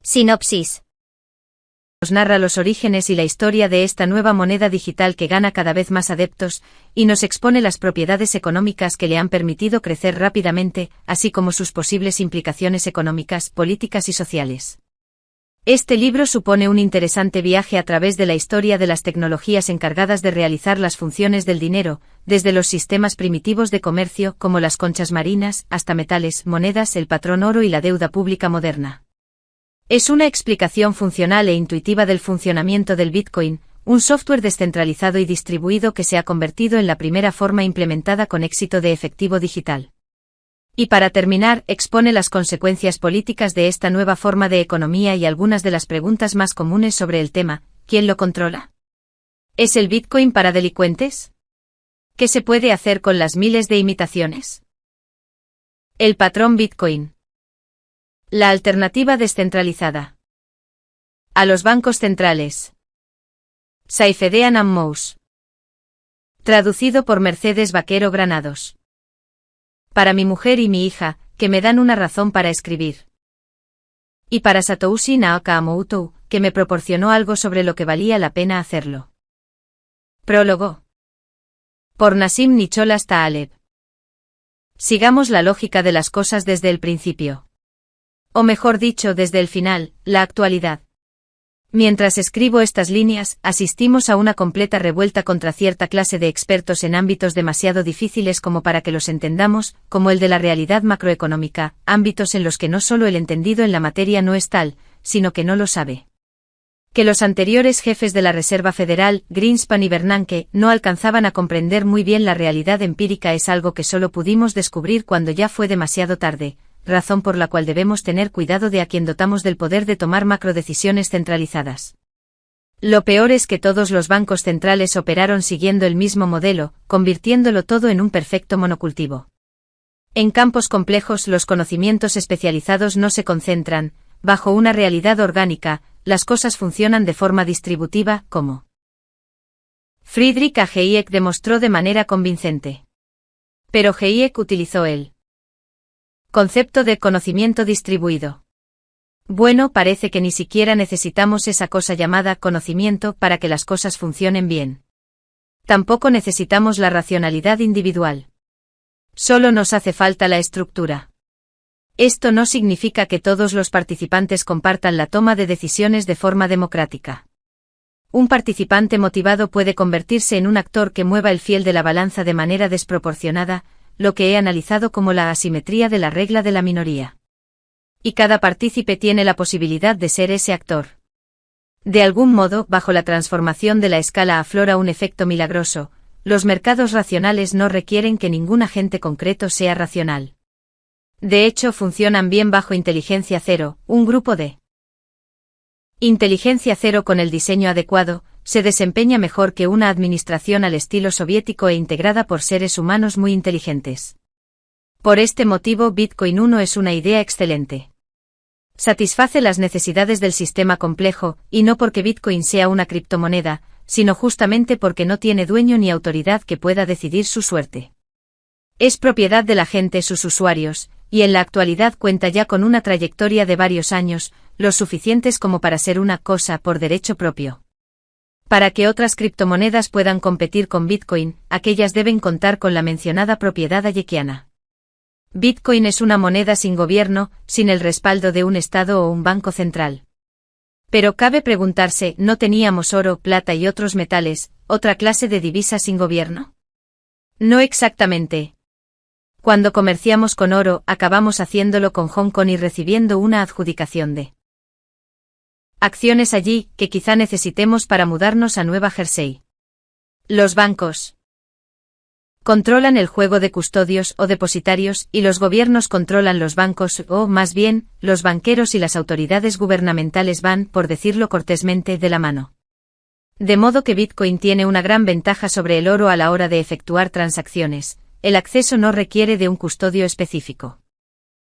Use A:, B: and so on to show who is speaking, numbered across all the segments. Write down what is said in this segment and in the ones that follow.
A: Sinopsis. Nos narra los orígenes y la historia de esta nueva moneda digital que gana cada vez más adeptos, y nos expone las propiedades económicas que le han permitido crecer rápidamente, así como sus posibles implicaciones económicas, políticas y sociales. Este libro supone un interesante viaje a través de la historia de las tecnologías encargadas de realizar las funciones del dinero, desde los sistemas primitivos de comercio como las conchas marinas, hasta metales, monedas, el patrón oro y la deuda pública moderna. Es una explicación funcional e intuitiva del funcionamiento del Bitcoin, un software descentralizado y distribuido que se ha convertido en la primera forma implementada con éxito de efectivo digital. Y para terminar, expone las consecuencias políticas de esta nueva forma de economía y algunas de las preguntas más comunes sobre el tema: ¿quién lo controla? ¿Es el Bitcoin para delincuentes? ¿Qué se puede hacer con las miles de imitaciones? El patrón Bitcoin. La alternativa descentralizada. A los bancos centrales. Saifedean Ammous. Traducido por Mercedes Vaquero Granados. Para mi mujer y mi hija, que me dan una razón para escribir. Y para Satoshi Nakamoto, que me proporcionó algo sobre lo que valía la pena hacerlo. Prólogo. Por Nassim Nicholas Taleb. Sigamos la lógica de las cosas desde el principio. O mejor dicho, desde el final, la actualidad. Mientras escribo estas líneas, asistimos a una completa revuelta contra cierta clase de expertos en ámbitos demasiado difíciles como para que los entendamos, como el de la realidad macroeconómica, ámbitos en los que no solo el entendido en la materia no es tal, sino que no lo sabe. Que los anteriores jefes de la Reserva Federal, Greenspan y Bernanke, no alcanzaban a comprender muy bien la realidad empírica es algo que solo pudimos descubrir cuando ya fue demasiado tarde, razón por la cual debemos tener cuidado de a quien dotamos del poder de tomar macrodecisiones centralizadas. Lo peor es que todos los bancos centrales operaron siguiendo el mismo modelo, convirtiéndolo todo en un perfecto monocultivo. En campos complejos los conocimientos especializados no se concentran, bajo una realidad orgánica, las cosas funcionan de forma distributiva, como Friedrich A. Hayek demostró de manera convincente. Pero Hayek utilizó el concepto de conocimiento distribuido. Bueno, parece que ni siquiera necesitamos esa cosa llamada conocimiento para que las cosas funcionen bien. Tampoco necesitamos la racionalidad individual. Solo nos hace falta la estructura. Esto no significa que todos los participantes compartan la toma de decisiones de forma democrática. Un participante motivado puede convertirse en un actor que mueva el fiel de la balanza de manera desproporcionada, lo que he analizado como la asimetría de la regla de la minoría. Y cada partícipe tiene la posibilidad de ser ese actor. De algún modo, bajo la transformación de la escala aflora un efecto milagroso: los mercados racionales no requieren que ningún agente concreto sea racional. De hecho, funcionan bien bajo inteligencia cero, un grupo de inteligencia cero con el diseño adecuado, se desempeña mejor que una administración al estilo soviético e integrada por seres humanos muy inteligentes. Por este motivo, Bitcoin 1 es una idea excelente. Satisface las necesidades del sistema complejo, y no porque Bitcoin sea una criptomoneda, sino justamente porque no tiene dueño ni autoridad que pueda decidir su suerte. Es propiedad de la gente, sus usuarios, y en la actualidad cuenta ya con una trayectoria de varios años, lo suficientes como para ser una cosa por derecho propio. Para que otras criptomonedas puedan competir con Bitcoin, aquellas deben contar con la mencionada propiedad hayekiana. Bitcoin es una moneda sin gobierno, sin el respaldo de un Estado o un banco central. Pero cabe preguntarse, ¿no teníamos oro, plata y otros metales, otra clase de divisa sin gobierno? No exactamente. Cuando comerciamos con oro, acabamos haciéndolo con Hong Kong y recibiendo una adjudicación de acciones allí, que quizá necesitemos para mudarnos a Nueva Jersey. Los bancos controlan el juego de custodios o depositarios, y los gobiernos controlan los bancos, o más bien, los banqueros y las autoridades gubernamentales van, por decirlo cortésmente, de la mano. De modo que Bitcoin tiene una gran ventaja sobre el oro a la hora de efectuar transacciones: el acceso no requiere de un custodio específico.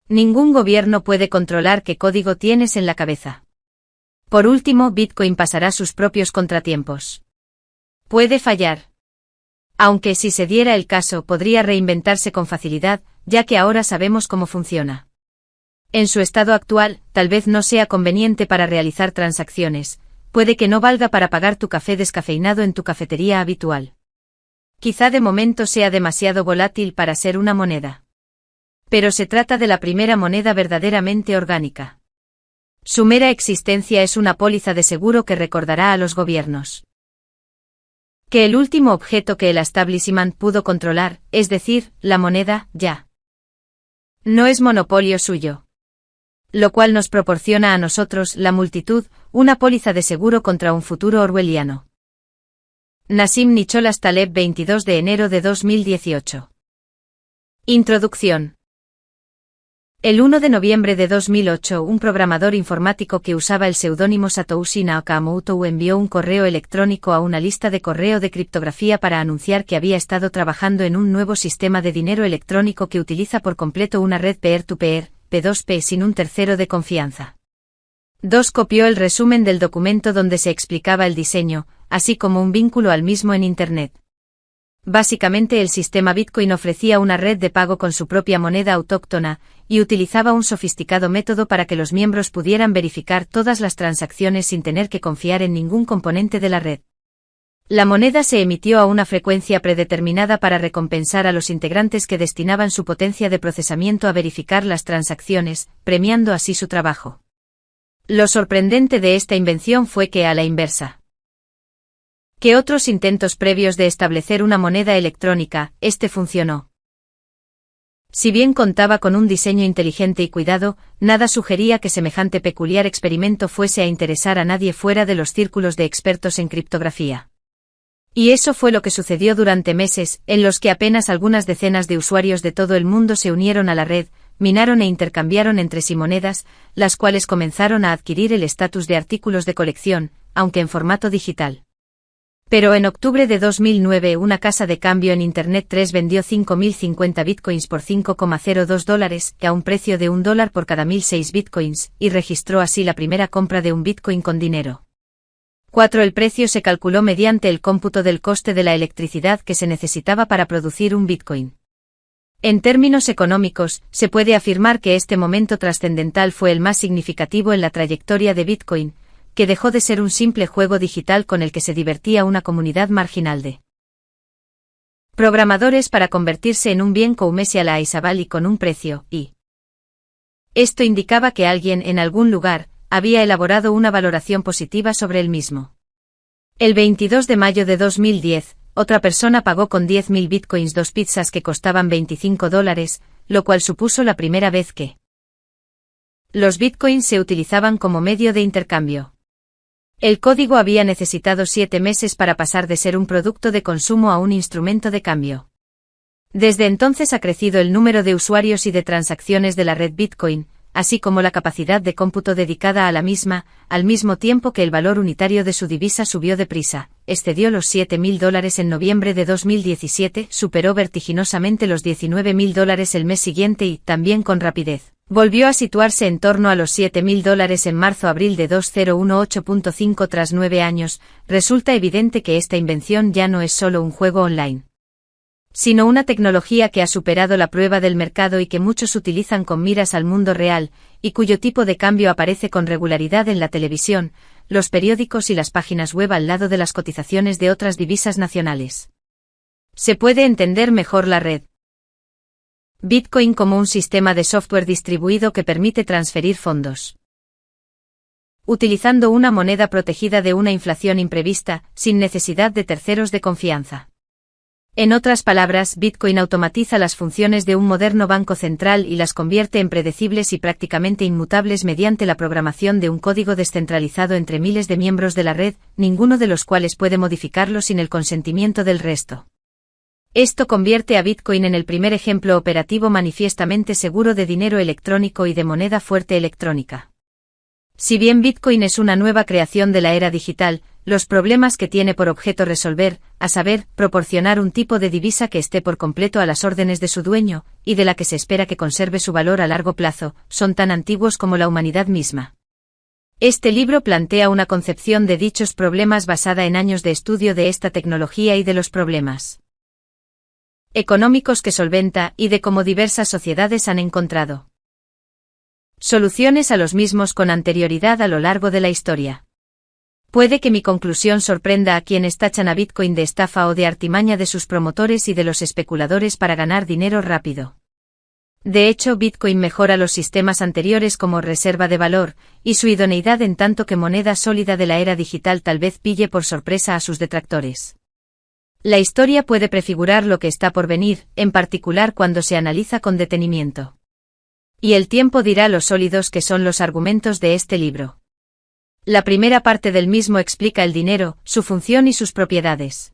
A: Ningún gobierno puede controlar qué código tienes en la cabeza. Por último, Bitcoin pasará sus propios contratiempos. Puede fallar. Aunque si se diera el caso podría reinventarse con facilidad, ya que ahora sabemos cómo funciona. En su estado actual, tal vez no sea conveniente para realizar transacciones, puede que no valga para pagar tu café descafeinado en tu cafetería habitual. Quizá de momento sea demasiado volátil para ser una moneda. Pero se trata de la primera moneda verdaderamente orgánica. Su mera existencia es una póliza de seguro que recordará a los gobiernos que el último objeto que el establishment pudo controlar, es decir, la moneda, ya no es monopolio suyo. Lo cual nos proporciona a nosotros, la multitud, una póliza de seguro contra un futuro orwelliano. Nassim Nicholas Taleb, 22 de enero de 2018. Introducción. El 1 de noviembre de 2008, un programador informático que usaba el seudónimo Satoshi Nakamoto envió un correo electrónico a una lista de correo de criptografía para anunciar que había estado trabajando en un nuevo sistema de dinero electrónico que utiliza por completo una red peer-to-peer, P2P, sin un tercero de confianza. 2. Copió el resumen del documento donde se explicaba el diseño, así como un vínculo al mismo en Internet. Básicamente el sistema Bitcoin ofrecía una red de pago con su propia moneda autóctona, y utilizaba un sofisticado método para que los miembros pudieran verificar todas las transacciones sin tener que confiar en ningún componente de la red. La moneda se emitió a una frecuencia predeterminada para recompensar a los integrantes que destinaban su potencia de procesamiento a verificar las transacciones, premiando así su trabajo. Lo sorprendente de esta invención fue que, a la inversa que otros intentos previos de establecer una moneda electrónica, este funcionó. Si bien contaba con un diseño inteligente y cuidado, nada sugería que semejante peculiar experimento fuese a interesar a nadie fuera de los círculos de expertos en criptografía. Y eso fue lo que sucedió durante meses, en los que apenas algunas decenas de usuarios de todo el mundo se unieron a la red, minaron e intercambiaron entre sí monedas, las cuales comenzaron a adquirir el estatus de artículos de colección, aunque en formato digital. Pero en octubre de 2009 una casa de cambio en Internet 3 vendió 5.050 bitcoins por $5,02, a un precio de $1 por cada 1.006 bitcoins, y registró así la primera compra de un bitcoin con dinero. 4. El precio se calculó mediante el cómputo del coste de la electricidad que se necesitaba para producir un bitcoin. En términos económicos, se puede afirmar que este momento trascendental fue el más significativo en la trayectoria de Bitcoin, que dejó de ser un simple juego digital con el que se divertía una comunidad marginal de programadores para convertirse en un bien comercial a Isabel y con un precio, y esto indicaba que alguien en algún lugar había elaborado una valoración positiva sobre el mismo. El 22 de mayo de 2010, otra persona pagó con 10.000 bitcoins 2 pizzas que costaban $25, lo cual supuso la primera vez que los bitcoins se utilizaban como medio de intercambio. El código había necesitado 7 meses para pasar de ser un producto de consumo a un instrumento de cambio. Desde entonces ha crecido el número de usuarios y de transacciones de la red Bitcoin, así como la capacidad de cómputo dedicada a la misma, al mismo tiempo que el valor unitario de su divisa subió deprisa, excedió los $7.000 en noviembre de 2017, superó vertiginosamente los $19.000 el mes siguiente y, también con rapidez, volvió a situarse en torno a los $7.000 en marzo-abril de 2018.5. Tras 9 años, resulta evidente que esta invención ya no es solo un juego online, sino una tecnología que ha superado la prueba del mercado y que muchos utilizan con miras al mundo real, y cuyo tipo de cambio aparece con regularidad en la televisión, los periódicos y las páginas web al lado de las cotizaciones de otras divisas nacionales. Se puede entender mejor la red Bitcoin como un sistema de software distribuido que permite transferir fondos utilizando una moneda protegida de una inflación imprevista, sin necesidad de terceros de confianza. En otras palabras, Bitcoin automatiza las funciones de un moderno banco central y las convierte en predecibles y prácticamente inmutables mediante la programación de un código descentralizado entre miles de miembros de la red, ninguno de los cuales puede modificarlo sin el consentimiento del resto. Esto convierte a Bitcoin en el primer ejemplo operativo manifiestamente seguro de dinero electrónico y de moneda fuerte electrónica. Si bien Bitcoin es una nueva creación de la era digital, los problemas que tiene por objeto resolver, a saber, proporcionar un tipo de divisa que esté por completo a las órdenes de su dueño, y de la que se espera que conserve su valor a largo plazo, son tan antiguos como la humanidad misma. Este libro plantea una concepción de dichos problemas basada en años de estudio de esta tecnología y de los problemas económicos que solventa y de cómo diversas sociedades han encontrado soluciones a los mismos con anterioridad a lo largo de la historia. Puede que mi conclusión sorprenda a quienes tachan a Bitcoin de estafa o de artimaña de sus promotores y de los especuladores para ganar dinero rápido. De hecho, Bitcoin mejora los sistemas anteriores como reserva de valor, y su idoneidad en tanto que moneda sólida de la era digital tal vez pille por sorpresa a sus detractores. La historia puede prefigurar lo que está por venir, en particular cuando se analiza con detenimiento. Y el tiempo dirá lo sólidos que son los argumentos de este libro. La primera parte del mismo explica el dinero, su función y sus propiedades.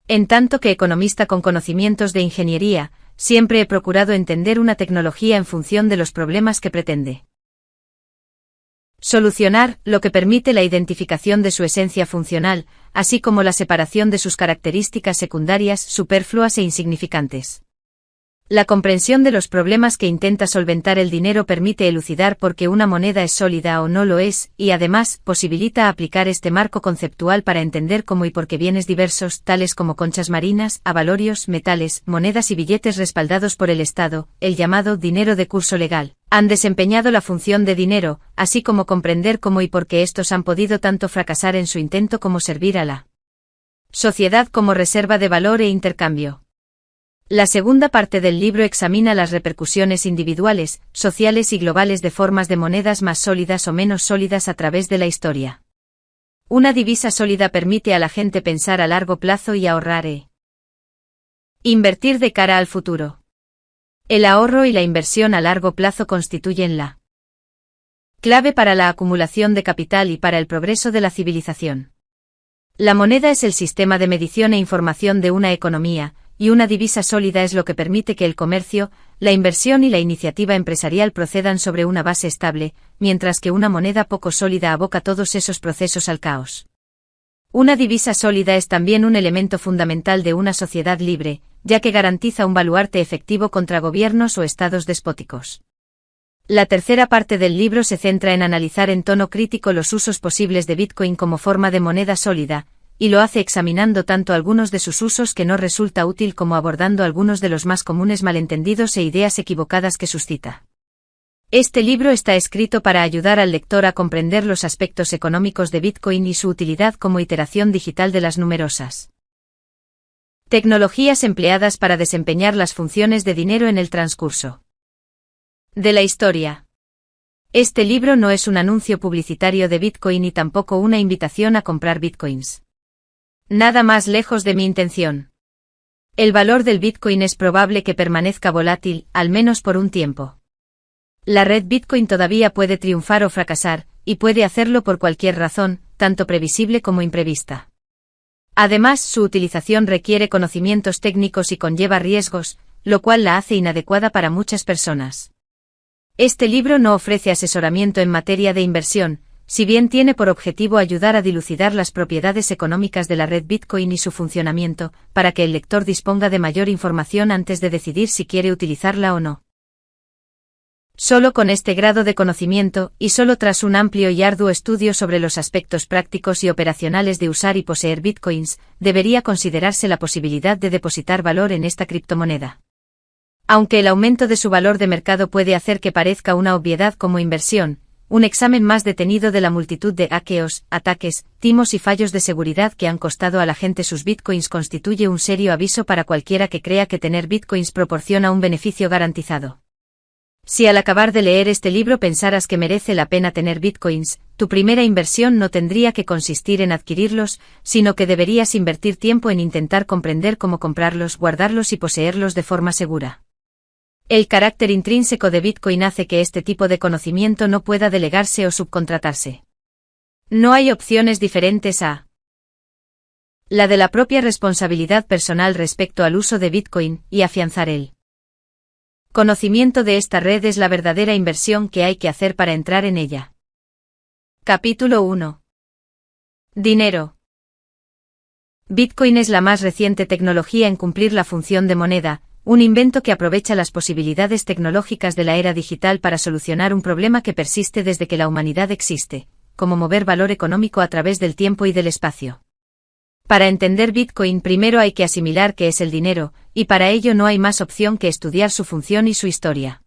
A: En tanto que economista con conocimientos de ingeniería, siempre he procurado entender una tecnología en función de los problemas que pretende solucionar, lo que permite la identificación de su esencia funcional, así como la separación de sus características secundarias, superfluas e insignificantes. La comprensión de los problemas que intenta solventar el dinero permite elucidar por qué una moneda es sólida o no lo es, y además, posibilita aplicar este marco conceptual para entender cómo y por qué bienes diversos, tales como conchas marinas, avalorios, metales, monedas y billetes respaldados por el Estado, el llamado dinero de curso legal, han desempeñado la función de dinero, así como comprender cómo y por qué estos han podido tanto fracasar en su intento como servir a la sociedad como reserva de valor e intercambio. La segunda parte del libro examina las repercusiones individuales, sociales y globales de formas de monedas más sólidas o menos sólidas a través de la historia. Una divisa sólida permite a la gente pensar a largo plazo y ahorrar e invertir de cara al futuro. El ahorro y la inversión a largo plazo constituyen la clave para la acumulación de capital y para el progreso de la civilización. La moneda es el sistema de medición e información de una economía, y una divisa sólida es lo que permite que el comercio, la inversión y la iniciativa empresarial procedan sobre una base estable, mientras que una moneda poco sólida aboca todos esos procesos al caos. Una divisa sólida es también un elemento fundamental de una sociedad libre, ya que garantiza un baluarte efectivo contra gobiernos o estados despóticos. La tercera parte del libro se centra en analizar en tono crítico los usos posibles de Bitcoin como forma de moneda sólida, y lo hace examinando tanto algunos de sus usos que no resulta útil como abordando algunos de los más comunes malentendidos e ideas equivocadas que suscita. Este libro está escrito para ayudar al lector a comprender los aspectos económicos de Bitcoin y su utilidad como iteración digital de las numerosas tecnologías empleadas para desempeñar las funciones de dinero en el transcurso de la historia. Este libro no es un anuncio publicitario de Bitcoin ni tampoco una invitación a comprar Bitcoins. Nada más lejos de mi intención. El valor del Bitcoin es probable que permanezca volátil, al menos por un tiempo. La red Bitcoin todavía puede triunfar o fracasar, y puede hacerlo por cualquier razón, tanto previsible como imprevista. Además, su utilización requiere conocimientos técnicos y conlleva riesgos, lo cual la hace inadecuada para muchas personas. Este libro no ofrece asesoramiento en materia de inversión, si bien tiene por objetivo ayudar a dilucidar las propiedades económicas de la red Bitcoin y su funcionamiento, para que el lector disponga de mayor información antes de decidir si quiere utilizarla o no. Solo con este grado de conocimiento, y solo tras un amplio y arduo estudio sobre los aspectos prácticos y operacionales de usar y poseer Bitcoins, debería considerarse la posibilidad de depositar valor en esta criptomoneda. Aunque el aumento de su valor de mercado puede hacer que parezca una obviedad como inversión, un examen más detenido de la multitud de hackeos, ataques, timos y fallos de seguridad que han costado a la gente sus bitcoins constituye un serio aviso para cualquiera que crea que tener bitcoins proporciona un beneficio garantizado. Si al acabar de leer este libro pensaras que merece la pena tener bitcoins, tu primera inversión no tendría que consistir en adquirirlos, sino que deberías invertir tiempo en intentar comprender cómo comprarlos, guardarlos y poseerlos de forma segura. El carácter intrínseco de Bitcoin hace que este tipo de conocimiento no pueda delegarse o subcontratarse. No hay opciones diferentes a la de la propia responsabilidad personal respecto al uso de Bitcoin y afianzar el conocimiento de esta red es la verdadera inversión que hay que hacer para entrar en ella. Capítulo 1. Dinero. Bitcoin es la más reciente tecnología en cumplir la función de moneda, un invento que aprovecha las posibilidades tecnológicas de la era digital para solucionar un problema que persiste desde que la humanidad existe, como mover valor económico a través del tiempo y del espacio. Para entender Bitcoin primero hay que asimilar qué es el dinero, y para ello no hay más opción que estudiar su función y su historia.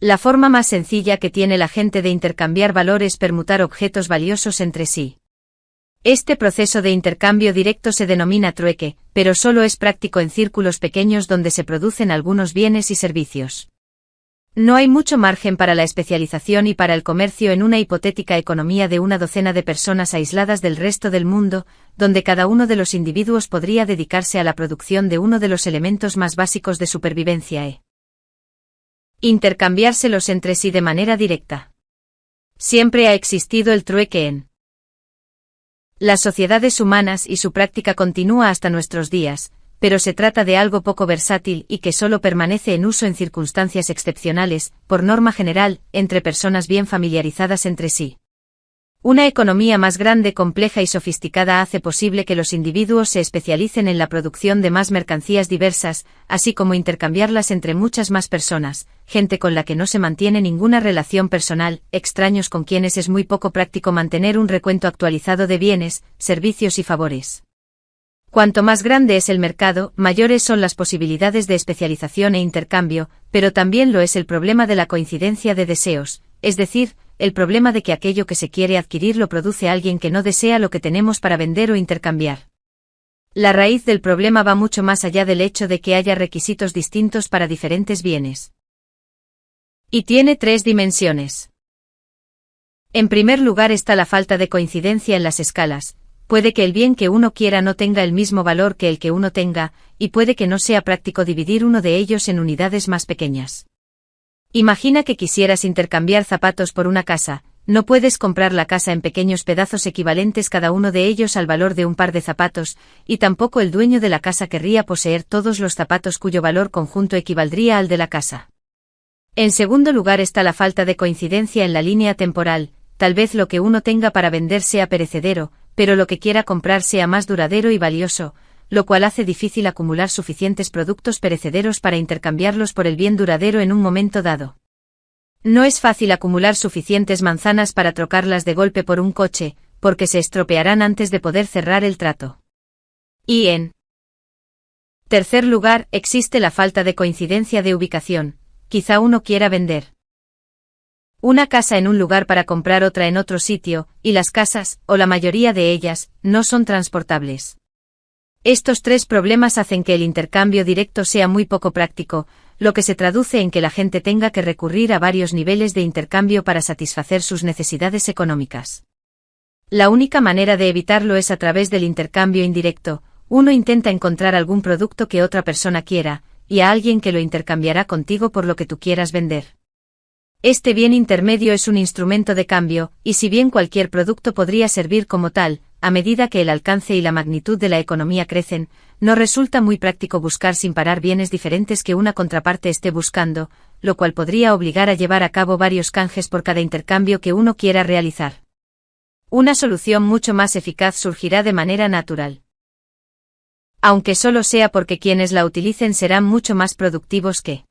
A: La forma más sencilla que tiene la gente de intercambiar valor es permutar objetos valiosos entre sí. Este proceso de intercambio directo se denomina trueque, pero solo es práctico en círculos pequeños donde se producen algunos bienes y servicios. No hay mucho margen para la especialización y para el comercio en una hipotética economía de una docena de personas aisladas del resto del mundo, donde cada uno de los individuos podría dedicarse a la producción de uno de los elementos más básicos de supervivencia intercambiárselos entre sí de manera directa. Siempre ha existido el trueque en las sociedades humanas y su práctica continúa hasta nuestros días, pero se trata de algo poco versátil y que solo permanece en uso en circunstancias excepcionales, por norma general, entre personas bien familiarizadas entre sí. Una economía más grande, compleja y sofisticada hace posible que los individuos se especialicen en la producción de más mercancías diversas, así como intercambiarlas entre muchas más personas, gente con la que no se mantiene ninguna relación personal, extraños con quienes es muy poco práctico mantener un recuento actualizado de bienes, servicios y favores. Cuanto más grande es el mercado, mayores son las posibilidades de especialización e intercambio, pero también lo es el problema de la coincidencia de deseos, es decir, el problema de que aquello que se quiere adquirir lo produce alguien que no desea lo que tenemos para vender o intercambiar. La raíz del problema va mucho más allá del hecho de que haya requisitos distintos para diferentes bienes. Y tiene 3 dimensiones. En primer lugar está la falta de coincidencia en las escalas. Puede que el bien que uno quiera no tenga el mismo valor que el que uno tenga, y puede que no sea práctico dividir uno de ellos en unidades más pequeñas. Imagina que quisieras intercambiar zapatos por una casa, no puedes comprar la casa en pequeños pedazos equivalentes cada uno de ellos al valor de un par de zapatos, y tampoco el dueño de la casa querría poseer todos los zapatos cuyo valor conjunto equivaldría al de la casa. En segundo lugar está la falta de coincidencia en la línea temporal, tal vez lo que uno tenga para vender sea perecedero, pero lo que quiera comprar sea más duradero y valioso, lo cual hace difícil acumular suficientes productos perecederos para intercambiarlos por el bien duradero en un momento dado. No es fácil acumular suficientes manzanas para trocarlas de golpe por un coche, porque se estropearán antes de poder cerrar el trato. Y en tercer lugar, existe la falta de coincidencia de ubicación. Quizá uno quiera vender una casa en un lugar para comprar otra en otro sitio, y las casas, o la mayoría de ellas, no son transportables. Estos 3 problemas hacen que el intercambio directo sea muy poco práctico, lo que se traduce en que la gente tenga que recurrir a varios niveles de intercambio para satisfacer sus necesidades económicas. La única manera de evitarlo es a través del intercambio indirecto. Uno intenta encontrar algún producto que otra persona quiera, y a alguien que lo intercambiará contigo por lo que tú quieras vender. Este bien intermedio es un instrumento de cambio, y si bien cualquier producto podría servir como tal, a medida que el alcance y la magnitud de la economía crecen, no resulta muy práctico buscar sin parar bienes diferentes que una contraparte esté buscando, lo cual podría obligar a llevar a cabo varios canjes por cada intercambio que uno quiera realizar. Una solución mucho más eficaz surgirá de manera natural. Aunque solo sea porque quienes la utilicen serán mucho más productivos que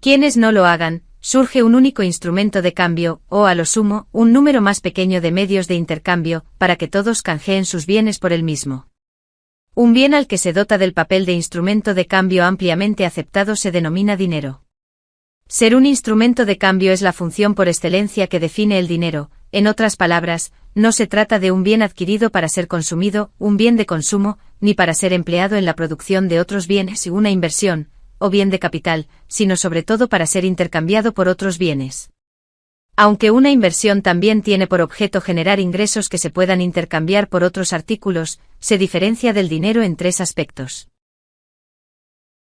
A: quienes no lo hagan, surge un único instrumento de cambio, o a lo sumo, un número más pequeño de medios de intercambio, para que todos canjeen sus bienes por el mismo. Un bien al que se dota del papel de instrumento de cambio ampliamente aceptado se denomina dinero. Ser un instrumento de cambio es la función por excelencia que define el dinero. En otras palabras, no se trata de un bien adquirido para ser consumido, un bien de consumo, ni para ser empleado en la producción de otros bienes y una inversión, o bien de capital, sino sobre todo para ser intercambiado por otros bienes. Aunque una inversión también tiene por objeto generar ingresos que se puedan intercambiar por otros artículos, se diferencia del dinero en 3 aspectos.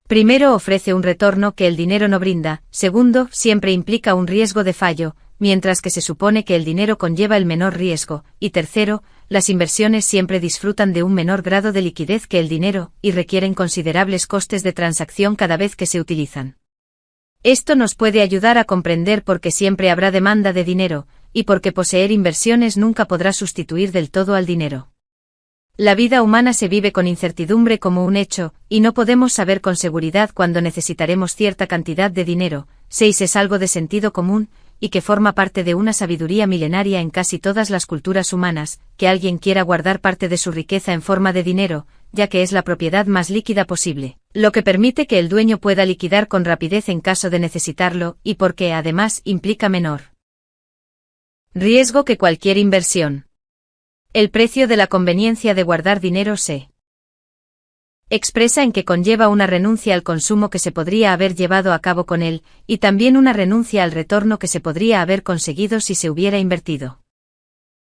A: Primero, ofrece un retorno que el dinero no brinda. Segundo, siempre implica un riesgo de fallo, mientras que se supone que el dinero conlleva el menor riesgo. Y tercero, las inversiones siempre disfrutan de un menor grado de liquidez que el dinero, y requieren considerables costes de transacción cada vez que se utilizan. Esto nos puede ayudar a comprender por qué siempre habrá demanda de dinero, y por qué poseer inversiones nunca podrá sustituir del todo al dinero. La vida humana se vive con incertidumbre como un hecho, y no podemos saber con seguridad cuándo necesitaremos cierta cantidad de dinero. 6 es algo de sentido común, y que forma parte de una sabiduría milenaria en casi todas las culturas humanas, que alguien quiera guardar parte de su riqueza en forma de dinero, ya que es la propiedad más líquida posible. lo que permite que el dueño pueda liquidar con rapidez en caso de necesitarlo y porque, además, implica menor riesgo que cualquier inversión. El precio de la conveniencia de guardar dinero se expresa en que conlleva una renuncia al consumo que se podría haber llevado a cabo con él, y también una renuncia al retorno que se podría haber conseguido si se hubiera invertido.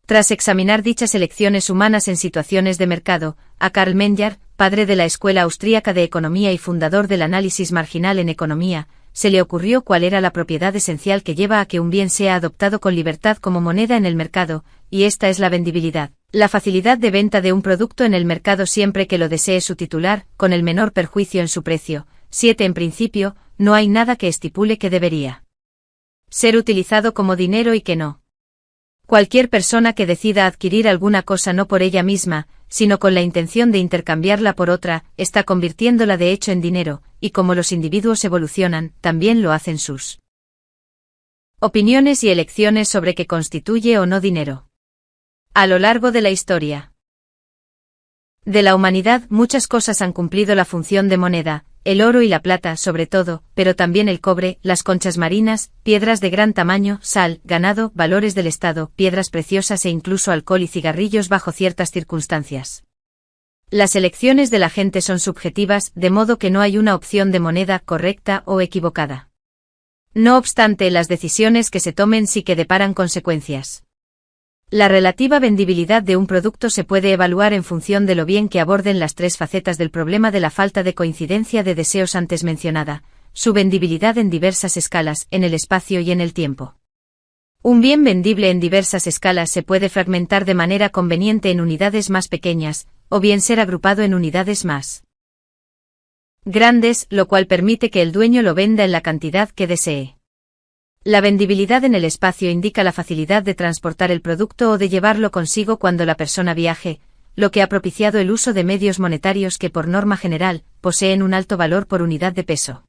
A: Tras examinar dichas elecciones humanas en situaciones de mercado, a Karl Menger, padre de la Escuela Austríaca de Economía y fundador del análisis marginal en economía, se le ocurrió cuál era la propiedad esencial que lleva a que un bien sea adoptado con libertad como moneda en el mercado, y esta es la vendibilidad, la facilidad de venta de un producto en el mercado siempre que lo desee su titular, con el menor perjuicio en su precio. 7. En principio, no hay nada que estipule que debería ser utilizado como dinero y que no. Cualquier persona que decida adquirir alguna cosa no por ella misma, sino con la intención de intercambiarla por otra, está convirtiéndola de hecho en dinero, y como los individuos evolucionan, también lo hacen sus opiniones y elecciones sobre qué constituye o no dinero. A lo largo de la historia de la humanidad, muchas cosas han cumplido la función de moneda, el oro y la plata sobre todo, pero también el cobre, las conchas marinas, piedras de gran tamaño, sal, ganado, valores del Estado, piedras preciosas e incluso alcohol y cigarrillos bajo ciertas circunstancias. Las elecciones de la gente son subjetivas, de modo que no hay una opción de moneda correcta o equivocada. No obstante, las decisiones que se tomen sí que deparan consecuencias. La relativa vendibilidad de un producto se puede evaluar en función de lo bien que aborden las tres facetas del problema de la falta de coincidencia de deseos antes mencionada, su vendibilidad en diversas escalas, en el espacio y en el tiempo. Un bien vendible en diversas escalas se puede fragmentar de manera conveniente en unidades más pequeñas, o bien ser agrupado en unidades más grandes, lo cual permite que el dueño lo venda en la cantidad que desee. La vendibilidad en el espacio indica la facilidad de transportar el producto o de llevarlo consigo cuando la persona viaje, lo que ha propiciado el uso de medios monetarios que por norma general, poseen un alto valor por unidad de peso.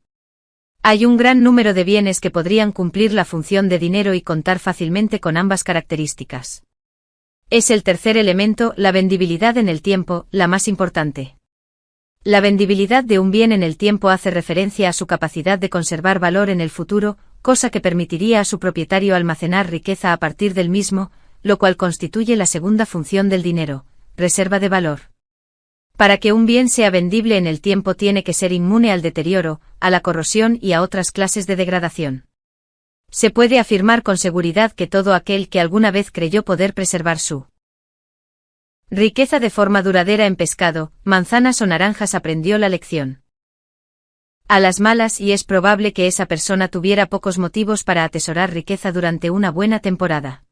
A: Hay un gran número de bienes que podrían cumplir la función de dinero y contar fácilmente con ambas características. Es el tercer elemento, la vendibilidad en el tiempo, la más importante. La vendibilidad de un bien en el tiempo hace referencia a su capacidad de conservar valor en el futuro, cosa que permitiría a su propietario almacenar riqueza a partir del mismo, lo cual constituye la segunda función del dinero, reserva de valor. Para que un bien sea vendible en el tiempo tiene que ser inmune al deterioro, a la corrosión y a otras clases de degradación. Se puede afirmar con seguridad que todo aquel que alguna vez creyó poder preservar su riqueza de forma duradera en pescado, manzanas o naranjas aprendió la lección a las malas, y es probable que esa persona tuviera pocos motivos para atesorar riqueza durante una buena temporada.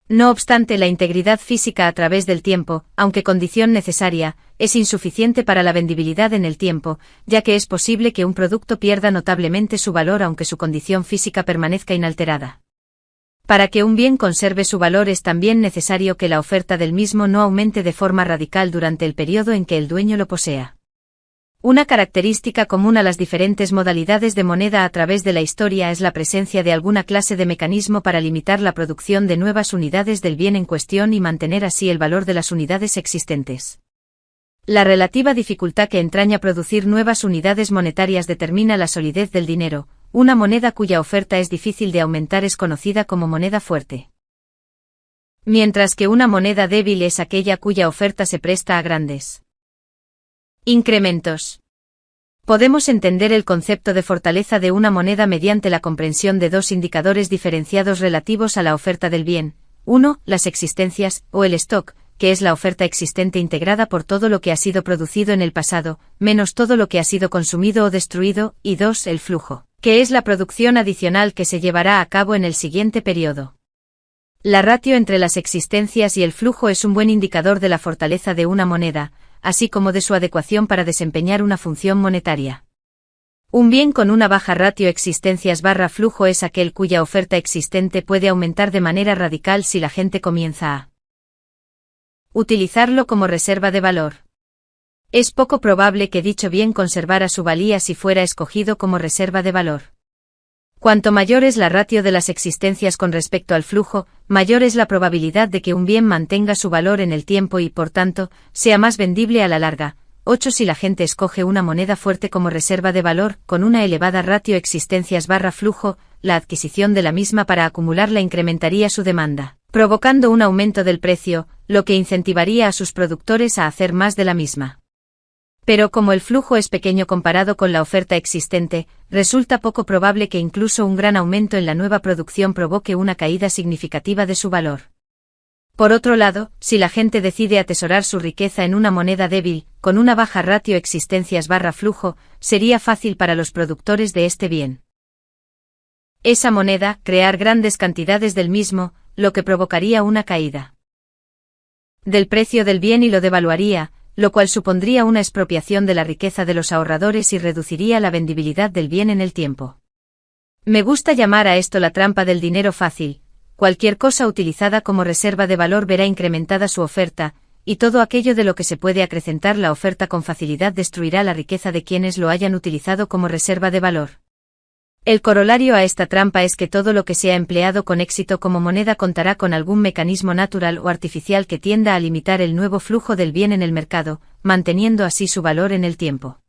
A: No obstante, la integridad física a través del tiempo, aunque condición necesaria, es insuficiente para la vendibilidad en el tiempo, ya que es posible que un producto pierda notablemente su valor aunque su condición física permanezca inalterada. Para que un bien conserve su valor es también necesario que la oferta del mismo no aumente de forma radical durante el periodo en que el dueño lo posea. Una característica común a las diferentes modalidades de moneda a través de la historia es la presencia de alguna clase de mecanismo para limitar la producción de nuevas unidades del bien en cuestión y mantener así el valor de las unidades existentes. La relativa dificultad que entraña producir nuevas unidades monetarias determina la solidez del dinero. Una moneda cuya oferta es difícil de aumentar es conocida como moneda fuerte. Mientras que una moneda débil es aquella cuya oferta se presta a grandes incrementos. Podemos entender el concepto de fortaleza de una moneda mediante la comprensión de dos indicadores diferenciados relativos a la oferta del bien. 1. Las existencias, o el stock, que es la oferta existente integrada por todo lo que ha sido producido en el pasado, menos todo lo que ha sido consumido o destruido, y 2. El flujo, que es la producción adicional que se llevará a cabo en el siguiente periodo. La ratio entre las existencias y el flujo es un buen indicador de la fortaleza de una moneda, así como de su adecuación para desempeñar una función monetaria. Un bien con una baja ratio existencias/flujo es aquel cuya oferta existente puede aumentar de manera radical si la gente comienza a utilizarlo como reserva de valor. Es poco probable que dicho bien conservara su valía si fuera escogido como reserva de valor. Cuanto mayor es la ratio de las existencias con respecto al flujo, mayor es la probabilidad de que un bien mantenga su valor en el tiempo y, por tanto, sea más vendible a la larga. 8. Si la gente escoge una moneda fuerte como reserva de valor, con una elevada ratio existencias/flujo, la adquisición de la misma para acumularla incrementaría su demanda, provocando un aumento del precio, lo que incentivaría a sus productores a hacer más de la misma. Pero como el flujo es pequeño comparado con la oferta existente, resulta poco probable que incluso un gran aumento en la nueva producción provoque una caída significativa de su valor. Por otro lado, si la gente decide atesorar su riqueza en una moneda débil, con una baja ratio existencias/flujo, sería fácil para los productores de este bien. Esa moneda, crear grandes cantidades del mismo, lo que provocaría una caída del precio del bien y lo devaluaría, lo cual supondría una expropiación de la riqueza de los ahorradores y reduciría la vendibilidad del bien en el tiempo. Me gusta llamar a esto la trampa del dinero fácil. Cualquier cosa utilizada como reserva de valor verá incrementada su oferta, y todo aquello de lo que se puede acrecentar la oferta con facilidad destruirá la riqueza de quienes lo hayan utilizado como reserva de valor. El corolario a esta trampa es que todo lo que sea empleado con éxito como moneda contará con algún mecanismo natural o artificial que tienda a limitar el nuevo flujo del bien en el mercado, manteniendo así su valor en el tiempo.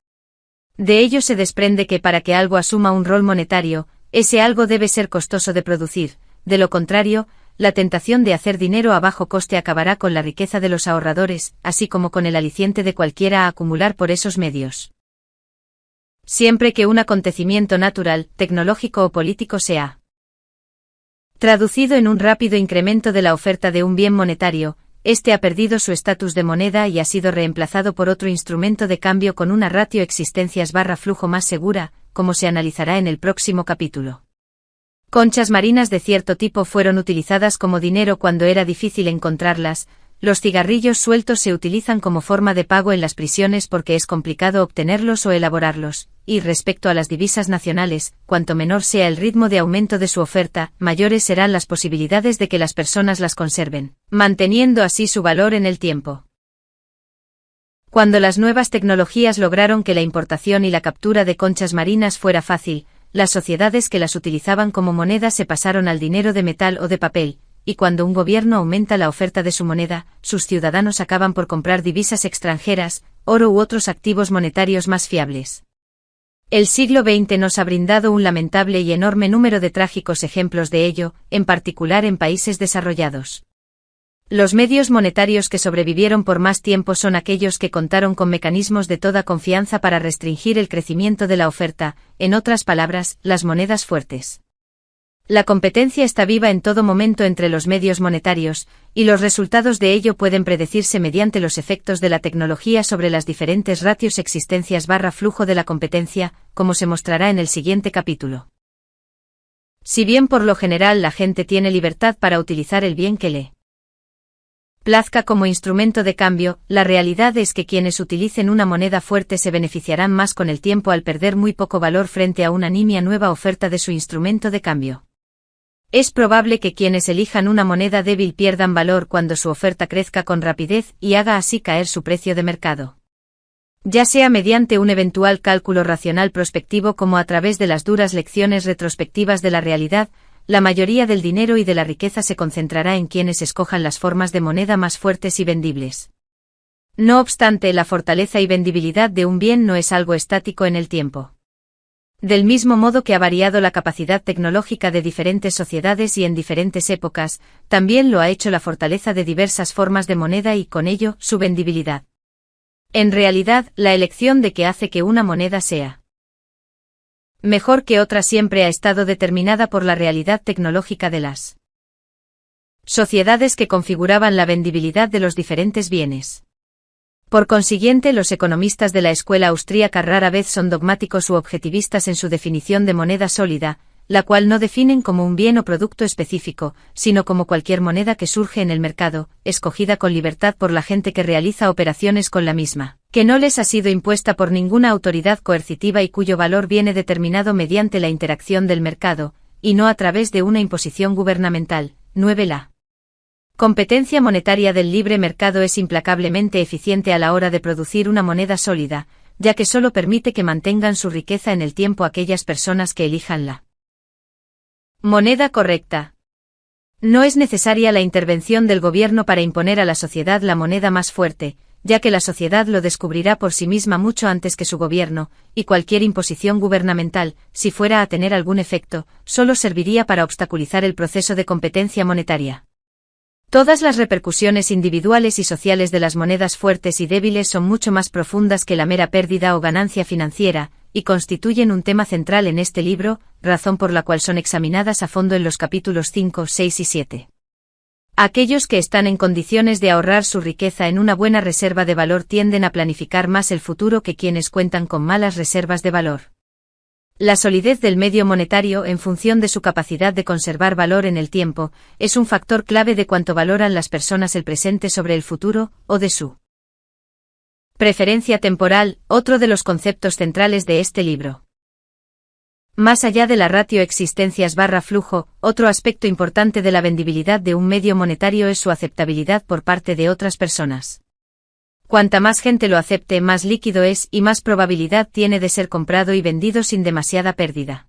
A: De ello se desprende que para que algo asuma un rol monetario, ese algo debe ser costoso de producir. De lo contrario, la tentación de hacer dinero a bajo coste acabará con la riqueza de los ahorradores, así como con el aliciente de cualquiera a acumular por esos medios. Siempre que un acontecimiento natural, tecnológico o político sea traducido en un rápido incremento de la oferta de un bien monetario, este ha perdido su estatus de moneda y ha sido reemplazado por otro instrumento de cambio con una ratio existencias/flujo más segura, como se analizará en el próximo capítulo. Conchas marinas de cierto tipo fueron utilizadas como dinero cuando era difícil encontrarlas. Los cigarrillos sueltos se utilizan como forma de pago en las prisiones porque es complicado obtenerlos o elaborarlos, y respecto a las divisas nacionales, cuanto menor sea el ritmo de aumento de su oferta, mayores serán las posibilidades de que las personas las conserven, manteniendo así su valor en el tiempo. Cuando las nuevas tecnologías lograron que la importación y la captura de conchas marinas fuera fácil, las sociedades que las utilizaban como moneda se pasaron al dinero de metal o de papel, y cuando un gobierno aumenta la oferta de su moneda, sus ciudadanos acaban por comprar divisas extranjeras, oro u otros activos monetarios más fiables. El siglo XX nos ha brindado un lamentable y enorme número de trágicos ejemplos de ello, en particular en países desarrollados. Los medios monetarios que sobrevivieron por más tiempo son aquellos que contaron con mecanismos de toda confianza para restringir el crecimiento de la oferta, en otras palabras, las monedas fuertes. La competencia está viva en todo momento entre los medios monetarios, y los resultados de ello pueden predecirse mediante los efectos de la tecnología sobre las diferentes ratios existencias/flujo de la competencia, como se mostrará en el siguiente capítulo. Si bien por lo general la gente tiene libertad para utilizar el bien que le plazca como instrumento de cambio, la realidad es que quienes utilicen una moneda fuerte se beneficiarán más con el tiempo al perder muy poco valor frente a una nimia nueva oferta de su instrumento de cambio. Es probable que quienes elijan una moneda débil pierdan valor cuando su oferta crezca con rapidez y haga así caer su precio de mercado. Ya sea mediante un eventual cálculo racional prospectivo como a través de las duras lecciones retrospectivas de la realidad, la mayoría del dinero y de la riqueza se concentrará en quienes escojan las formas de moneda más fuertes y vendibles. No obstante, la fortaleza y vendibilidad de un bien no es algo estático en el tiempo. Del mismo modo que ha variado la capacidad tecnológica de diferentes sociedades y en diferentes épocas, también lo ha hecho la fortaleza de diversas formas de moneda y con ello, su vendibilidad. En realidad, la elección de qué hace que una moneda sea mejor que otra siempre ha estado determinada por la realidad tecnológica de las sociedades que configuraban la vendibilidad de los diferentes bienes. Por consiguiente, los economistas de la escuela austríaca rara vez son dogmáticos u objetivistas en su definición de moneda sólida, la cual no definen como un bien o producto específico, sino como cualquier moneda que surge en el mercado, escogida con libertad por la gente que realiza operaciones con la misma, que no les ha sido impuesta por ninguna autoridad coercitiva y cuyo valor viene determinado mediante la interacción del mercado, y no a través de una imposición gubernamental. 9. La competencia monetaria del libre mercado es implacablemente eficiente a la hora de producir una moneda sólida, ya que solo permite que mantengan su riqueza en el tiempo aquellas personas que elijan la moneda correcta. No es necesaria la intervención del gobierno para imponer a la sociedad la moneda más fuerte, ya que la sociedad lo descubrirá por sí misma mucho antes que su gobierno, y cualquier imposición gubernamental, si fuera a tener algún efecto, solo serviría para obstaculizar el proceso de competencia monetaria. Todas las repercusiones individuales y sociales de las monedas fuertes y débiles son mucho más profundas que la mera pérdida o ganancia financiera, y constituyen un tema central en este libro, razón por la cual son examinadas a fondo en los capítulos 5, 6 y 7. Aquellos que están en condiciones de ahorrar su riqueza en una buena reserva de valor tienden a planificar más el futuro que quienes cuentan con malas reservas de valor. La solidez del medio monetario en función de su capacidad de conservar valor en el tiempo, es un factor clave de cuánto valoran las personas el presente sobre el futuro, o de su preferencia temporal, otro de los conceptos centrales de este libro. Más allá de la ratio existencias/flujo, otro aspecto importante de la vendibilidad de un medio monetario es su aceptabilidad por parte de otras personas. Cuanta más gente lo acepte, más líquido es y más probabilidad tiene de ser comprado y vendido sin demasiada pérdida.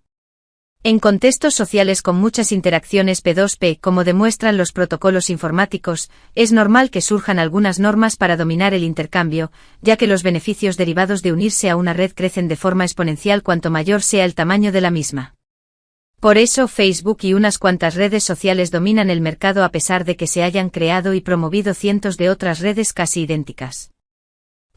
A: En contextos sociales con muchas interacciones P2P, como demuestran los protocolos informáticos, es normal que surjan algunas normas para dominar el intercambio, ya que los beneficios derivados de unirse a una red crecen de forma exponencial cuanto mayor sea el tamaño de la misma. Por eso Facebook y unas cuantas redes sociales dominan el mercado a pesar de que se hayan creado y promovido cientos de otras redes casi idénticas.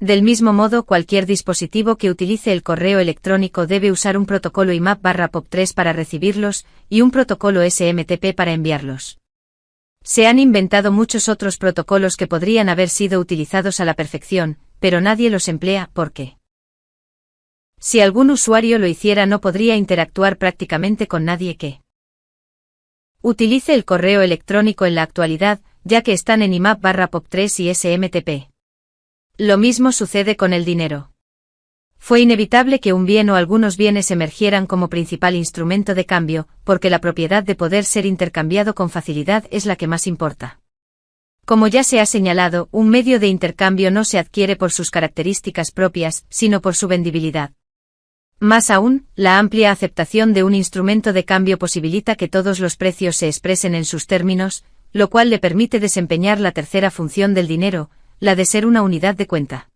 A: Del mismo modo, cualquier dispositivo que utilice el correo electrónico debe usar un protocolo IMAP/POP3 para recibirlos, y un protocolo SMTP para enviarlos. Se han inventado muchos otros protocolos que podrían haber sido utilizados a la perfección, pero nadie los emplea, ¿por qué? Si algún usuario lo hiciera no podría interactuar prácticamente con nadie que utilice el correo electrónico en la actualidad, ya que están en IMAP/POP3 y SMTP. Lo mismo sucede con el dinero. Fue inevitable que un bien o algunos bienes emergieran como principal instrumento de cambio, porque la propiedad de poder ser intercambiado con facilidad es la que más importa. Como ya se ha señalado, un medio de intercambio no se adquiere por sus características propias, sino por su vendibilidad. Más aún, la amplia aceptación de un instrumento de cambio posibilita que todos los precios se expresen en sus términos, lo cual le permite desempeñar la tercera función del dinero, la de ser una unidad de cuenta.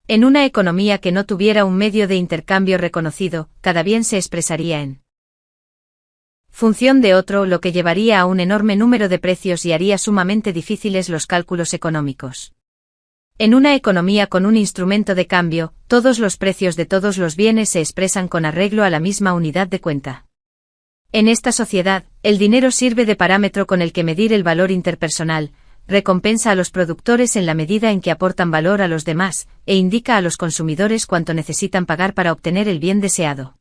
A: En una economía que no tuviera un medio de intercambio reconocido, cada bien se expresaría en función de otro, lo que llevaría a un enorme número de precios y haría sumamente difíciles los cálculos económicos. En una economía con un instrumento de cambio, todos los precios de todos los bienes se expresan con arreglo a la misma unidad de cuenta. En esta sociedad, el dinero sirve de parámetro con el que medir el valor interpersonal, recompensa a los productores en la medida en que aportan valor a los demás, e indica a los consumidores cuánto necesitan pagar para obtener el bien deseado.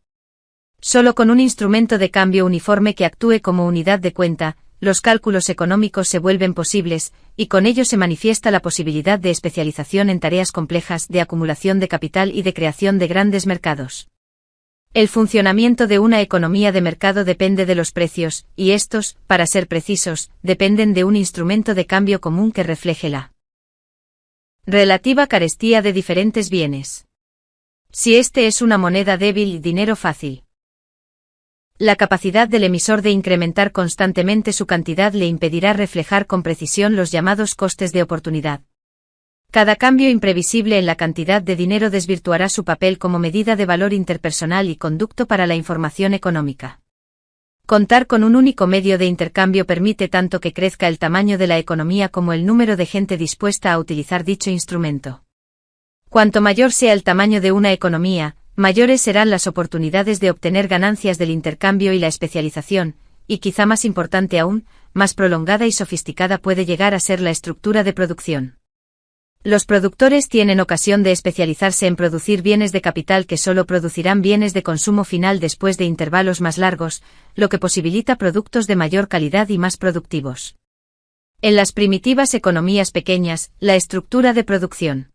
A: Solo con un instrumento de cambio uniforme que actúe como unidad de cuenta, los cálculos económicos se vuelven posibles, y con ello se manifiesta la posibilidad de especialización en tareas complejas de acumulación de capital y de creación de grandes mercados. El funcionamiento de una economía de mercado depende de los precios, y estos, para ser precisos, dependen de un instrumento de cambio común que refleje la relativa carestía de diferentes bienes. Si este es una moneda débil y dinero fácil, la capacidad del emisor de incrementar constantemente su cantidad le impedirá reflejar con precisión los llamados costes de oportunidad. Cada cambio imprevisible en la cantidad de dinero desvirtuará su papel como medida de valor interpersonal y conducto para la información económica. Contar con un único medio de intercambio permite tanto que crezca el tamaño de la economía como el número de gente dispuesta a utilizar dicho instrumento. Cuanto mayor sea el tamaño de una economía, mayores serán las oportunidades de obtener ganancias del intercambio y la especialización, y quizá más importante aún, más prolongada y sofisticada puede llegar a ser la estructura de producción. Los productores tienen ocasión de especializarse en producir bienes de capital que solo producirán bienes de consumo final después de intervalos más largos, lo que posibilita productos de mayor calidad y más productivos. En las primitivas economías pequeñas, la estructura de producción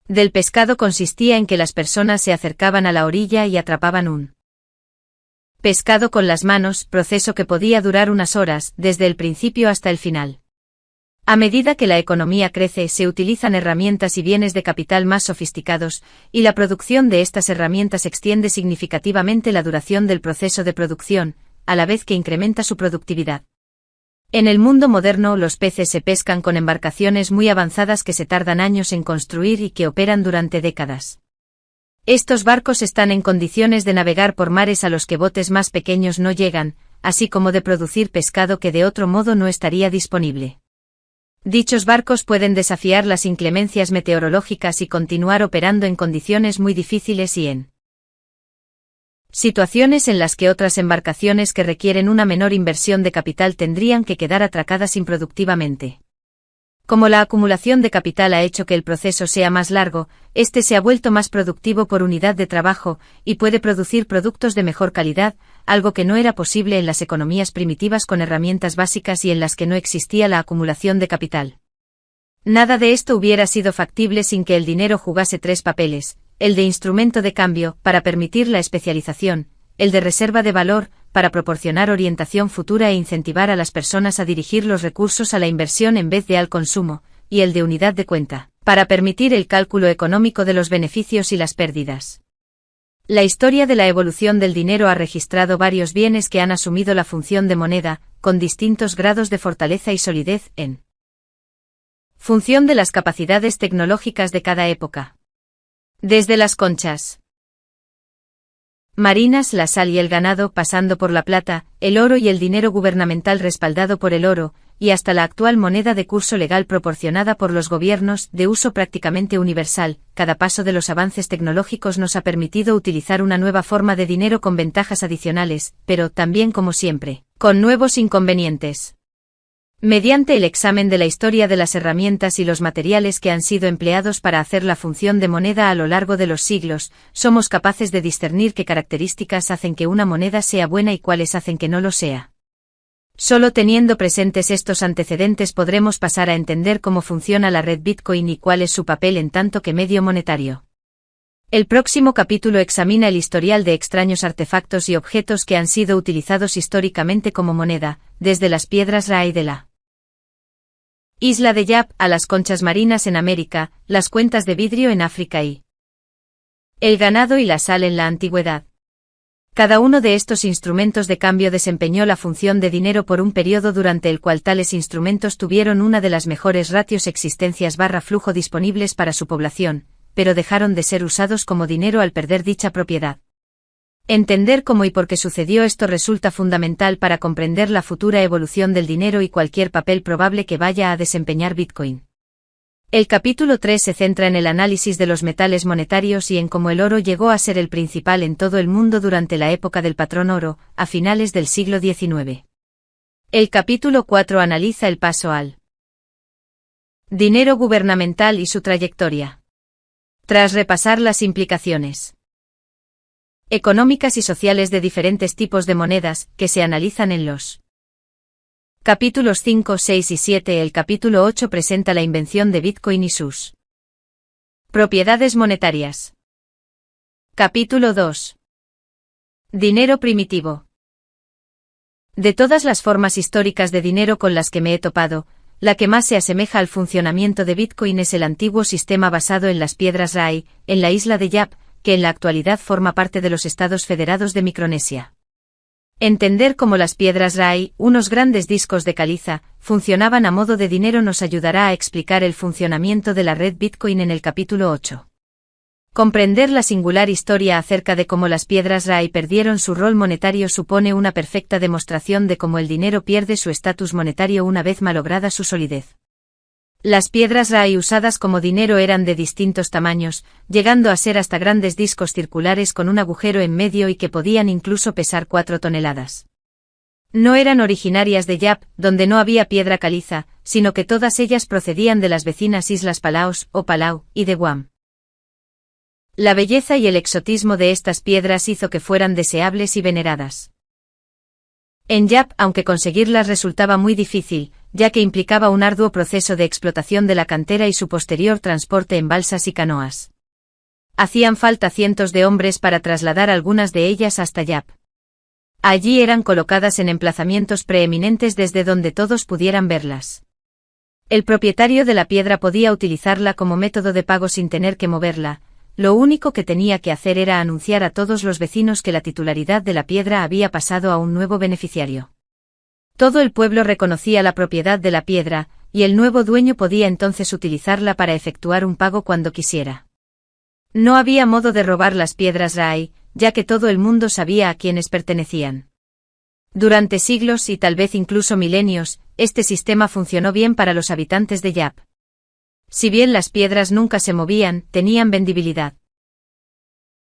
A: del pescado consistía en que las personas se acercaban a la orilla y atrapaban un pescado con las manos, proceso que podía durar unas horas, desde el principio hasta el final. A medida que la economía crece, se utilizan herramientas y bienes de capital más sofisticados, y la producción de estas herramientas extiende significativamente la duración del proceso de producción, a la vez que incrementa su productividad. En el mundo moderno, los peces se pescan con embarcaciones muy avanzadas que se tardan años en construir y que operan durante décadas. Estos barcos están en condiciones de navegar por mares a los que botes más pequeños no llegan, así como de producir pescado que de otro modo no estaría disponible. Dichos barcos pueden desafiar las inclemencias meteorológicas y continuar operando en condiciones muy difíciles y en situaciones en las que otras embarcaciones que requieren una menor inversión de capital tendrían que quedar atracadas improductivamente. Como la acumulación de capital ha hecho que el proceso sea más largo, este se ha vuelto más productivo por unidad de trabajo, y puede producir productos de mejor calidad, algo que no era posible en las economías primitivas con herramientas básicas y en las que no existía la acumulación de capital. Nada de esto hubiera sido factible sin que el dinero jugase tres papeles: el de instrumento de cambio, para permitir la especialización; el de reserva de valor, para proporcionar orientación futura e incentivar a las personas a dirigir los recursos a la inversión en vez de al consumo; y el de unidad de cuenta, para permitir el cálculo económico de los beneficios y las pérdidas. La historia de la evolución del dinero ha registrado varios bienes que han asumido la función de moneda, con distintos grados de fortaleza y solidez, en función de las capacidades tecnológicas de cada época. Desde las conchas marinas, la sal y el ganado, pasando por la plata, el oro y el dinero gubernamental respaldado por el oro, y hasta la actual moneda de curso legal proporcionada por los gobiernos, de uso prácticamente universal, cada paso de los avances tecnológicos nos ha permitido utilizar una nueva forma de dinero con ventajas adicionales, pero también, como siempre, con nuevos inconvenientes. Mediante el examen de la historia de las herramientas y los materiales que han sido empleados para hacer la función de moneda a lo largo de los siglos, somos capaces de discernir qué características hacen que una moneda sea buena y cuáles hacen que no lo sea. Solo teniendo presentes estos antecedentes podremos pasar a entender cómo funciona la red Bitcoin y cuál es su papel en tanto que medio monetario. El próximo capítulo examina el historial de extraños artefactos y objetos que han sido utilizados históricamente como moneda, desde las piedras Rai de la isla de Yap a las conchas marinas en América, las cuentas de vidrio en África y el ganado y la sal en la antigüedad. Cada uno de estos instrumentos de cambio desempeñó la función de dinero por un periodo durante el cual tales instrumentos tuvieron una de las mejores ratios existencias/flujo disponibles para su población, pero dejaron de ser usados como dinero al perder dicha propiedad. Entender cómo y por qué sucedió esto resulta fundamental para comprender la futura evolución del dinero y cualquier papel probable que vaya a desempeñar Bitcoin. El capítulo 3 se centra en el análisis de los metales monetarios y en cómo el oro llegó a ser el principal en todo el mundo durante la época del patrón oro, a finales del siglo XIX. El capítulo 4 analiza el paso al dinero gubernamental y su trayectoria. Tras repasar las implicaciones económicas y sociales de diferentes tipos de monedas, que se analizan en los capítulos 5, 6 y 7, el capítulo 8 presenta la invención de Bitcoin y sus propiedades monetarias. Capítulo 2. Dinero primitivo. De todas las formas históricas de dinero con las que me he topado, la que más se asemeja al funcionamiento de Bitcoin es el antiguo sistema basado en las piedras Rai, en la isla de Yap, que en la actualidad forma parte de los Estados Federados de Micronesia. Entender cómo las piedras Rai, unos grandes discos de caliza, funcionaban a modo de dinero nos ayudará a explicar el funcionamiento de la red Bitcoin en el capítulo 8. Comprender la singular historia acerca de cómo las piedras Rai perdieron su rol monetario supone una perfecta demostración de cómo el dinero pierde su estatus monetario una vez malograda su solidez. Las piedras Rai usadas como dinero eran de distintos tamaños, llegando a ser hasta grandes discos circulares con un agujero en medio y que podían incluso pesar 4 toneladas. No eran originarias de Yap, donde no había piedra caliza, sino que todas ellas procedían de las vecinas islas Palaos o Palau y de Guam. La belleza y el exotismo de estas piedras hizo que fueran deseables y veneradas. En Yap, aunque conseguirlas resultaba muy difícil, ya que implicaba un arduo proceso de explotación de la cantera y su posterior transporte en balsas y canoas. Hacían falta cientos de hombres para trasladar algunas de ellas hasta Yap. Allí eran colocadas en emplazamientos preeminentes desde donde todos pudieran verlas. El propietario de la piedra podía utilizarla como método de pago sin tener que moverla. Lo único que tenía que hacer era anunciar a todos los vecinos que la titularidad de la piedra había pasado a un nuevo beneficiario. Todo el pueblo reconocía la propiedad de la piedra, y el nuevo dueño podía entonces utilizarla para efectuar un pago cuando quisiera. No había modo de robar las piedras Rai, ya que todo el mundo sabía a quiénes pertenecían. Durante siglos y tal vez incluso milenios, este sistema funcionó bien para los habitantes de Yap. Si bien las piedras nunca se movían, tenían vendibilidad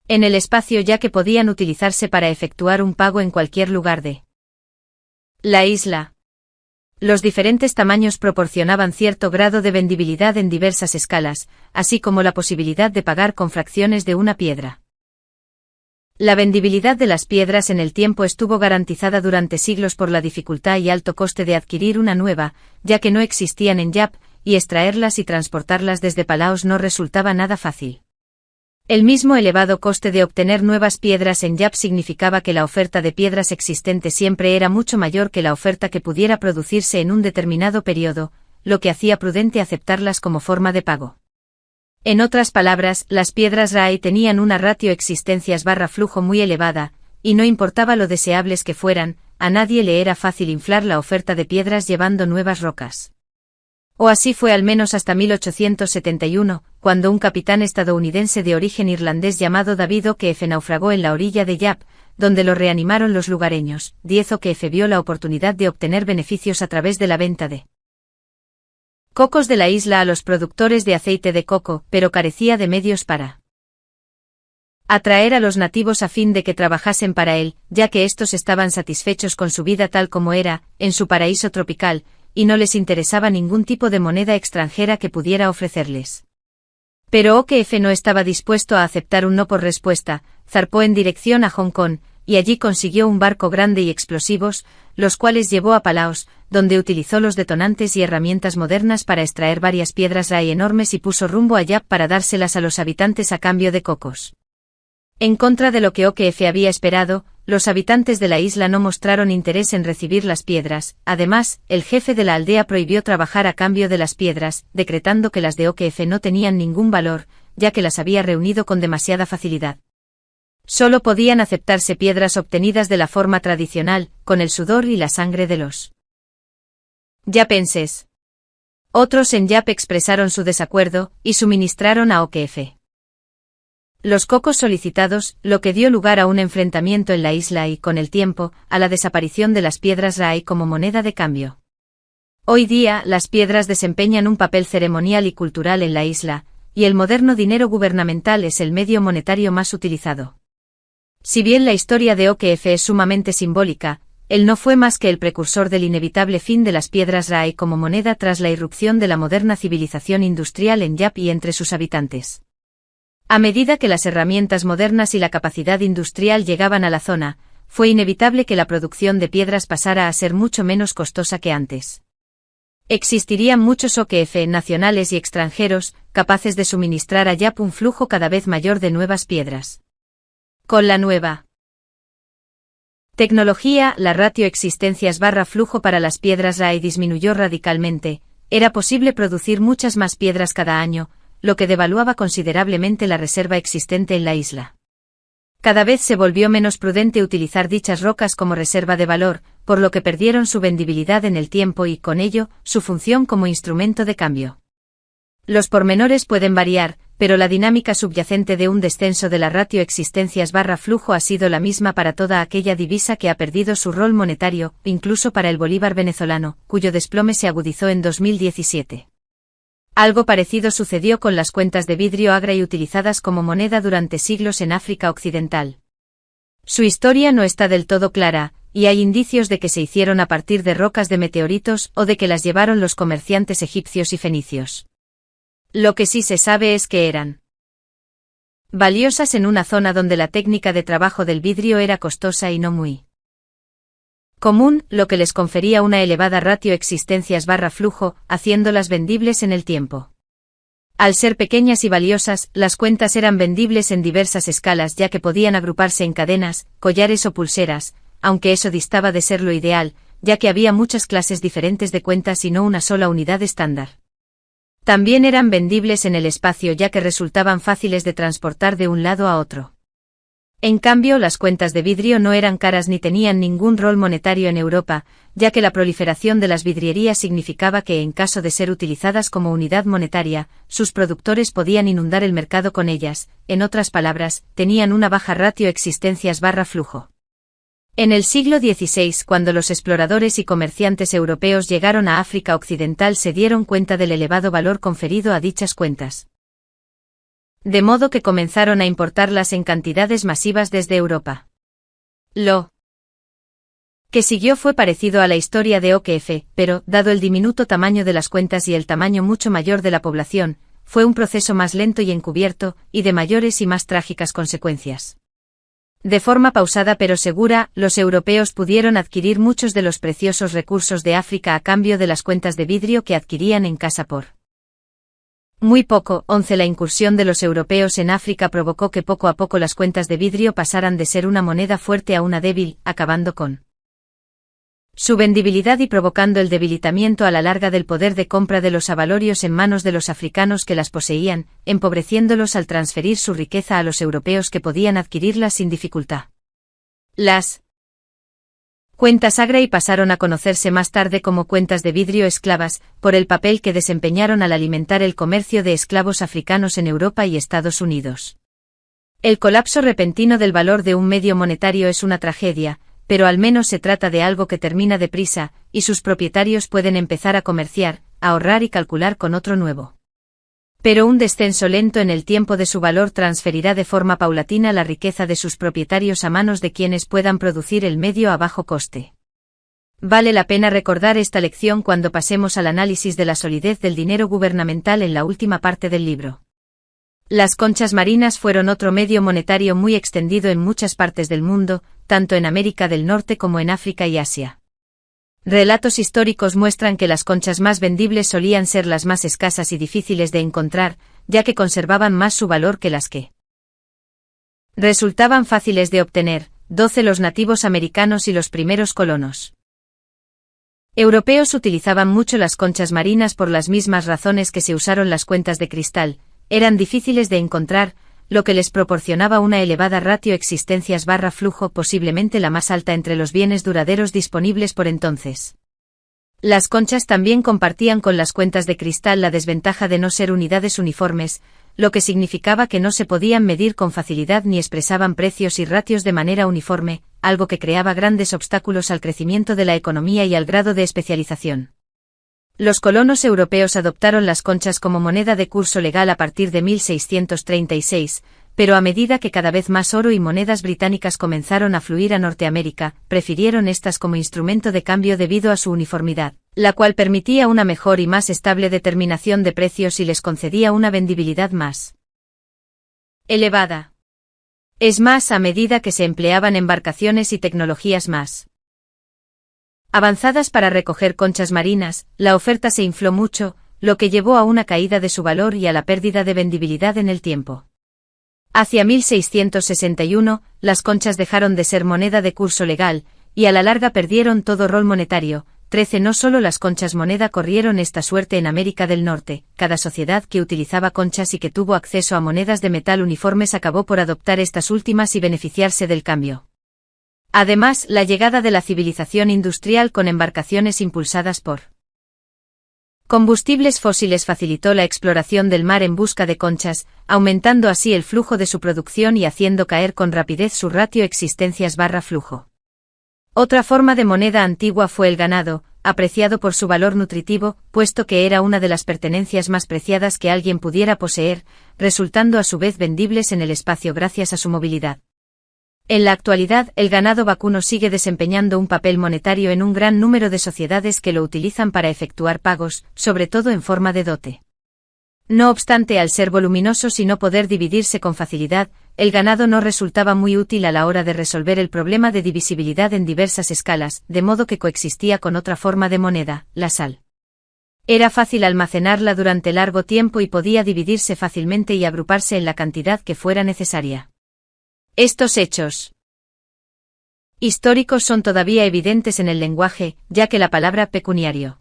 A: en el espacio, ya que podían utilizarse para efectuar un pago en cualquier lugar de la isla. Los diferentes tamaños proporcionaban cierto grado de vendibilidad en diversas escalas, así como la posibilidad de pagar con fracciones de una piedra. La vendibilidad de las piedras en el tiempo estuvo garantizada durante siglos por la dificultad y alto coste de adquirir una nueva, ya que no existían en Yap, y extraerlas y transportarlas desde Palaos no resultaba nada fácil. El mismo elevado coste de obtener nuevas piedras en Yap significaba que la oferta de piedras existente siempre era mucho mayor que la oferta que pudiera producirse en un determinado periodo, lo que hacía prudente aceptarlas como forma de pago. En otras palabras, las piedras Rai tenían una ratio existencias/flujo muy elevada, y no importaba lo deseables que fueran, a nadie le era fácil inflar la oferta de piedras llevando nuevas rocas. O así fue al menos hasta 1871, cuando un capitán estadounidense de origen irlandés llamado David O'Keefe naufragó en la orilla de Yap, donde lo reanimaron los lugareños. O'Keefe vio la oportunidad de obtener beneficios a través de la venta de cocos de la isla a los productores de aceite de coco, pero carecía de medios para atraer a los nativos a fin de que trabajasen para él, ya que estos estaban satisfechos con su vida tal como era, en su paraíso tropical, y no les interesaba ningún tipo de moneda extranjera que pudiera ofrecerles. Pero O'Keefe no estaba dispuesto a aceptar un no por respuesta, zarpó en dirección a Hong Kong, y allí consiguió un barco grande y explosivos, los cuales llevó a Palaos, donde utilizó los detonantes y herramientas modernas para extraer varias piedras Rai enormes y puso rumbo a Yap para dárselas a los habitantes a cambio de cocos. En contra de lo que O'Keefe había esperado, los habitantes de la isla no mostraron interés en recibir las piedras. Además, el jefe de la aldea prohibió trabajar a cambio de las piedras, decretando que las de O'Keefe no tenían ningún valor, ya que las había reunido con demasiada facilidad. Solo podían aceptarse piedras obtenidas de la forma tradicional, con el sudor y la sangre de los yapenses. Otros en Yap expresaron su desacuerdo, y suministraron a O'Keefe los cocos solicitados, lo que dio lugar a un enfrentamiento en la isla y, con el tiempo, a la desaparición de las piedras Rai como moneda de cambio. Hoy día, las piedras desempeñan un papel ceremonial y cultural en la isla, y el moderno dinero gubernamental es el medio monetario más utilizado. Si bien la historia de O'Keefe es sumamente simbólica, él no fue más que el precursor del inevitable fin de las piedras Rai como moneda tras la irrupción de la moderna civilización industrial en Yap y entre sus habitantes. A medida que las herramientas modernas y la capacidad industrial llegaban a la zona, fue inevitable que la producción de piedras pasara a ser mucho menos costosa que antes. Existirían muchos O'Keefe nacionales y extranjeros, capaces de suministrar a Yap un flujo cada vez mayor de nuevas piedras. Con la nueva tecnología, la ratio existencias/flujo para las piedras Rai disminuyó radicalmente, era posible producir muchas más piedras cada año, lo que devaluaba considerablemente la reserva existente en la isla. Cada vez se volvió menos prudente utilizar dichas rocas como reserva de valor, por lo que perdieron su vendibilidad en el tiempo y, con ello, su función como instrumento de cambio. Los pormenores pueden variar, pero la dinámica subyacente de un descenso de la ratio existencias/flujo ha sido la misma para toda aquella divisa que ha perdido su rol monetario, incluso para el bolívar venezolano, cuyo desplome se agudizó en 2017. Algo parecido sucedió con las cuentas de vidrio Agray utilizadas como moneda durante siglos en África Occidental. Su historia no está del todo clara, y hay indicios de que se hicieron a partir de rocas de meteoritos o de que las llevaron los comerciantes egipcios y fenicios. Lo que sí se sabe es que eran valiosas en una zona donde la técnica de trabajo del vidrio era costosa y no muy común, lo que les confería una elevada ratio existencias/flujo, haciéndolas vendibles en el tiempo. Al ser pequeñas y valiosas, las cuentas eran vendibles en diversas escalas ya que podían agruparse en cadenas, collares o pulseras, aunque eso distaba de ser lo ideal, ya que había muchas clases diferentes de cuentas y no una sola unidad estándar. También eran vendibles en el espacio ya que resultaban fáciles de transportar de un lado a otro. En cambio, las cuentas de vidrio no eran caras ni tenían ningún rol monetario en Europa, ya que la proliferación de las vidrierías significaba que, en caso de ser utilizadas como unidad monetaria, sus productores podían inundar el mercado con ellas, en otras palabras, tenían una baja ratio existencias/flujo. En el siglo XVI, cuando los exploradores y comerciantes europeos llegaron a África Occidental, se dieron cuenta del elevado valor conferido a dichas cuentas. De modo que comenzaron a importarlas en cantidades masivas desde Europa. Lo que siguió fue parecido a la historia de OQF, pero, dado el diminuto tamaño de las cuentas y el tamaño mucho mayor de la población, fue un proceso más lento y encubierto, y de mayores y más trágicas consecuencias. De forma pausada pero segura, los europeos pudieron adquirir muchos de los preciosos recursos de África a cambio de las cuentas de vidrio que adquirían en casa por muy poco. La incursión de los europeos en África provocó que poco a poco las cuentas de vidrio pasaran de ser una moneda fuerte a una débil, acabando con su vendibilidad y provocando el debilitamiento a la larga del poder de compra de los avalorios en manos de los africanos que las poseían, empobreciéndolos al transferir su riqueza a los europeos que podían adquirirlas sin dificultad. Las cuentas agri pasaron a conocerse más tarde como cuentas de vidrio esclavas, por el papel que desempeñaron al alimentar el comercio de esclavos africanos en Europa y Estados Unidos. El colapso repentino del valor de un medio monetario es una tragedia, pero al menos se trata de algo que termina deprisa, y sus propietarios pueden empezar a comerciar, ahorrar y calcular con otro nuevo. Pero un descenso lento en el tiempo de su valor transferirá de forma paulatina la riqueza de sus propietarios a manos de quienes puedan producir el medio a bajo coste. Vale la pena recordar esta lección cuando pasemos al análisis de la solidez del dinero gubernamental en la última parte del libro. Las conchas marinas fueron otro medio monetario muy extendido en muchas partes del mundo, tanto en América del Norte como en África y Asia. Relatos históricos muestran que las conchas más vendibles solían ser las más escasas y difíciles de encontrar, ya que conservaban más su valor que las que resultaban fáciles de obtener. Los nativos americanos y los primeros colonos europeos utilizaban mucho las conchas marinas por las mismas razones que se usaron las cuentas de cristal, eran difíciles de encontrar, lo que les proporcionaba una elevada ratio existencias/flujo, posiblemente la más alta entre los bienes duraderos disponibles por entonces. Las conchas también compartían con las cuentas de cristal la desventaja de no ser unidades uniformes, lo que significaba que no se podían medir con facilidad ni expresaban precios y ratios de manera uniforme, algo que creaba grandes obstáculos al crecimiento de la economía y al grado de especialización. Los colonos europeos adoptaron las conchas como moneda de curso legal a partir de 1636, pero a medida que cada vez más oro y monedas británicas comenzaron a fluir a Norteamérica, prefirieron estas como instrumento de cambio debido a su uniformidad, la cual permitía una mejor y más estable determinación de precios y les concedía una vendibilidad más elevada. Es más, a medida que se empleaban embarcaciones y tecnologías más avanzadas para recoger conchas marinas, la oferta se infló mucho, lo que llevó a una caída de su valor y a la pérdida de vendibilidad en el tiempo. Hacia 1661, las conchas dejaron de ser moneda de curso legal, y a la larga perdieron todo rol monetario. No solo las conchas moneda corrieron esta suerte en América del Norte, cada sociedad que utilizaba conchas y que tuvo acceso a monedas de metal uniformes acabó por adoptar estas últimas y beneficiarse del cambio. Además, la llegada de la civilización industrial con embarcaciones impulsadas por combustibles fósiles facilitó la exploración del mar en busca de conchas, aumentando así el flujo de su producción y haciendo caer con rapidez su ratio existencias/flujo. Otra forma de moneda antigua fue el ganado, apreciado por su valor nutritivo, puesto que era una de las pertenencias más preciadas que alguien pudiera poseer, resultando a su vez vendibles en el espacio gracias a su movilidad. En la actualidad, el ganado vacuno sigue desempeñando un papel monetario en un gran número de sociedades que lo utilizan para efectuar pagos, sobre todo en forma de dote. No obstante, al ser voluminosos y no poder dividirse con facilidad, el ganado no resultaba muy útil a la hora de resolver el problema de divisibilidad en diversas escalas, de modo que coexistía con otra forma de moneda, la sal. Era fácil almacenarla durante largo tiempo y podía dividirse fácilmente y agruparse en la cantidad que fuera necesaria. Estos hechos históricos son todavía evidentes en el lenguaje, ya que la palabra pecuniario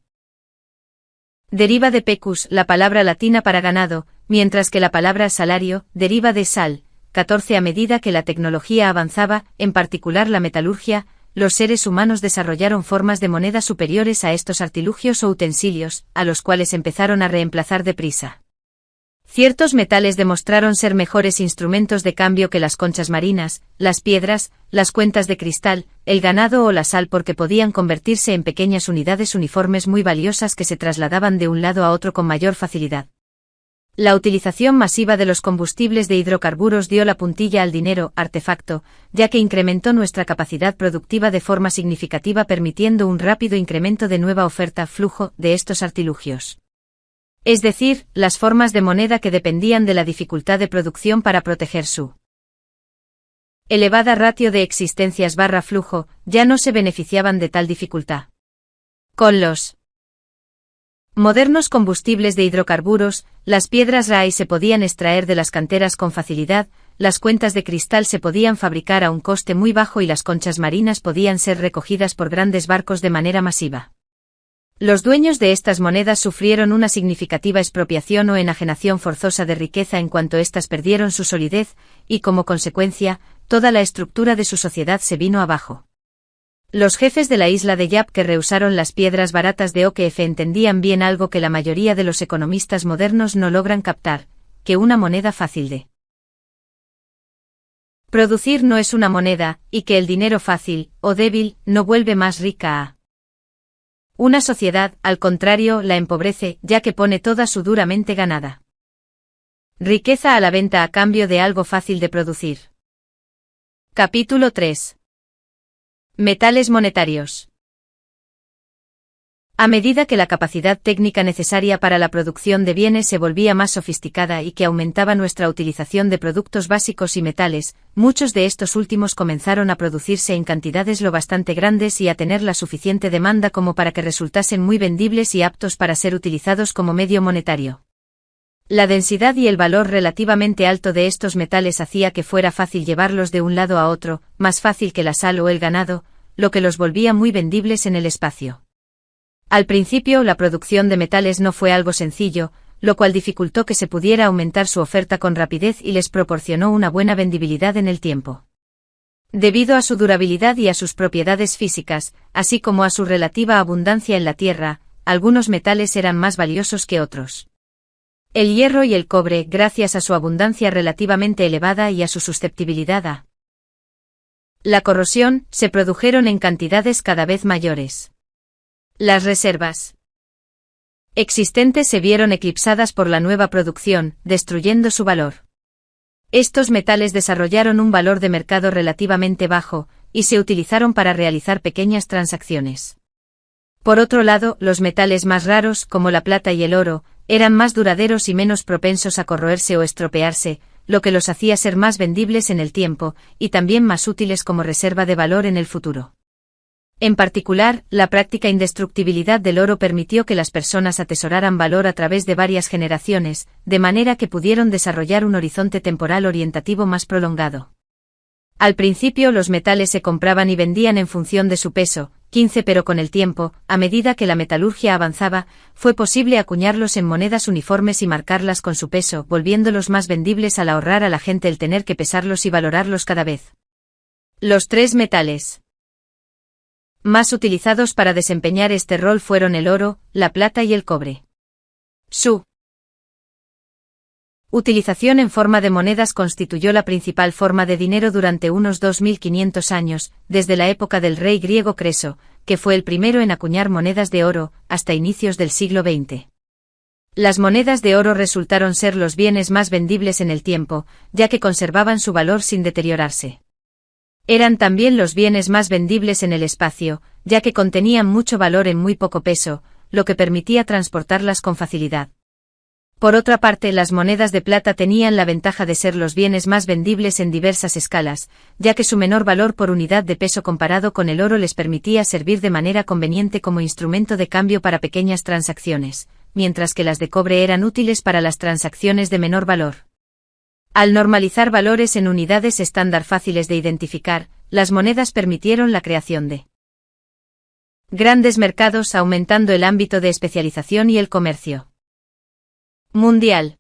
A: deriva de pecus, la palabra latina para ganado, mientras que la palabra salario deriva de sal, 14. A medida que la tecnología avanzaba, en particular la metalurgia, los seres humanos desarrollaron formas de moneda superiores a estos artilugios o utensilios, a los cuales empezaron a reemplazar deprisa. Ciertos metales demostraron ser mejores instrumentos de cambio que las conchas marinas, las piedras, las cuentas de cristal, el ganado o la sal porque podían convertirse en pequeñas unidades uniformes muy valiosas que se trasladaban de un lado a otro con mayor facilidad. La utilización masiva de los combustibles de hidrocarburos dio la puntilla al dinero artefacto, ya que incrementó nuestra capacidad productiva de forma significativa permitiendo un rápido incremento de nueva oferta-flujo de estos artilugios. Es decir, las formas de moneda que dependían de la dificultad de producción para proteger su elevada ratio de existencias/flujo, ya no se beneficiaban de tal dificultad. Con los modernos combustibles de hidrocarburos, las piedras raíz se podían extraer de las canteras con facilidad, las cuentas de cristal se podían fabricar a un coste muy bajo y las conchas marinas podían ser recogidas por grandes barcos de manera masiva. Los dueños de estas monedas sufrieron una significativa expropiación o enajenación forzosa de riqueza en cuanto éstas perdieron su solidez, y como consecuencia, toda la estructura de su sociedad se vino abajo. Los jefes de la isla de Yap que rehusaron las piedras baratas de OKF entendían bien algo que la mayoría de los economistas modernos no logran captar, que una moneda fácil de producir no es una moneda, y que el dinero fácil, o débil, no vuelve más rica a una sociedad, al contrario, la empobrece, ya que pone toda su duramente ganada riqueza a la venta a cambio de algo fácil de producir. Capítulo 3. Metales monetarios. A medida que la capacidad técnica necesaria para la producción de bienes se volvía más sofisticada y que aumentaba nuestra utilización de productos básicos y metales, muchos de estos últimos comenzaron a producirse en cantidades lo bastante grandes y a tener la suficiente demanda como para que resultasen muy vendibles y aptos para ser utilizados como medio monetario. La densidad y el valor relativamente alto de estos metales hacía que fuera fácil llevarlos de un lado a otro, más fácil que la sal o el ganado, lo que los volvía muy vendibles en el espacio. Al principio la producción de metales no fue algo sencillo, lo cual dificultó que se pudiera aumentar su oferta con rapidez y les proporcionó una buena vendibilidad en el tiempo. Debido a su durabilidad y a sus propiedades físicas, así como a su relativa abundancia en la tierra, algunos metales eran más valiosos que otros. El hierro y el cobre, gracias a su abundancia relativamente elevada y a su susceptibilidad a la corrosión, se produjeron en cantidades cada vez mayores. Las reservas existentes se vieron eclipsadas por la nueva producción, destruyendo su valor. Estos metales desarrollaron un valor de mercado relativamente bajo, y se utilizaron para realizar pequeñas transacciones. Por otro lado, los metales más raros, como la plata y el oro, eran más duraderos y menos propensos a corroerse o estropearse, lo que los hacía ser más vendibles en el tiempo, y también más útiles como reserva de valor en el futuro. En particular, la práctica indestructibilidad del oro permitió que las personas atesoraran valor a través de varias generaciones, de manera que pudieron desarrollar un horizonte temporal orientativo más prolongado. Al principio los metales se compraban y vendían en función de su peso, 15, pero con el tiempo, a medida que la metalurgia avanzaba, fue posible acuñarlos en monedas uniformes y marcarlas con su peso, volviéndolos más vendibles al ahorrar a la gente el tener que pesarlos y valorarlos cada vez. Los tres metales más utilizados para desempeñar este rol fueron el oro, la plata y el cobre. Su utilización en forma de monedas constituyó la principal forma de dinero durante unos 2500 años, desde la época del rey griego Creso, que fue el primero en acuñar monedas de oro, hasta inicios del siglo XX. Las monedas de oro resultaron ser los bienes más vendibles en el tiempo, ya que conservaban su valor sin deteriorarse. Eran también los bienes más vendibles en el espacio, ya que contenían mucho valor en muy poco peso, lo que permitía transportarlas con facilidad. Por otra parte, las monedas de plata tenían la ventaja de ser los bienes más vendibles en diversas escalas, ya que su menor valor por unidad de peso comparado con el oro les permitía servir de manera conveniente como instrumento de cambio para pequeñas transacciones, mientras que las de cobre eran útiles para las transacciones de menor valor. Al normalizar valores en unidades estándar fáciles de identificar, las monedas permitieron la creación de grandes mercados, aumentando el ámbito de especialización y el comercio mundial.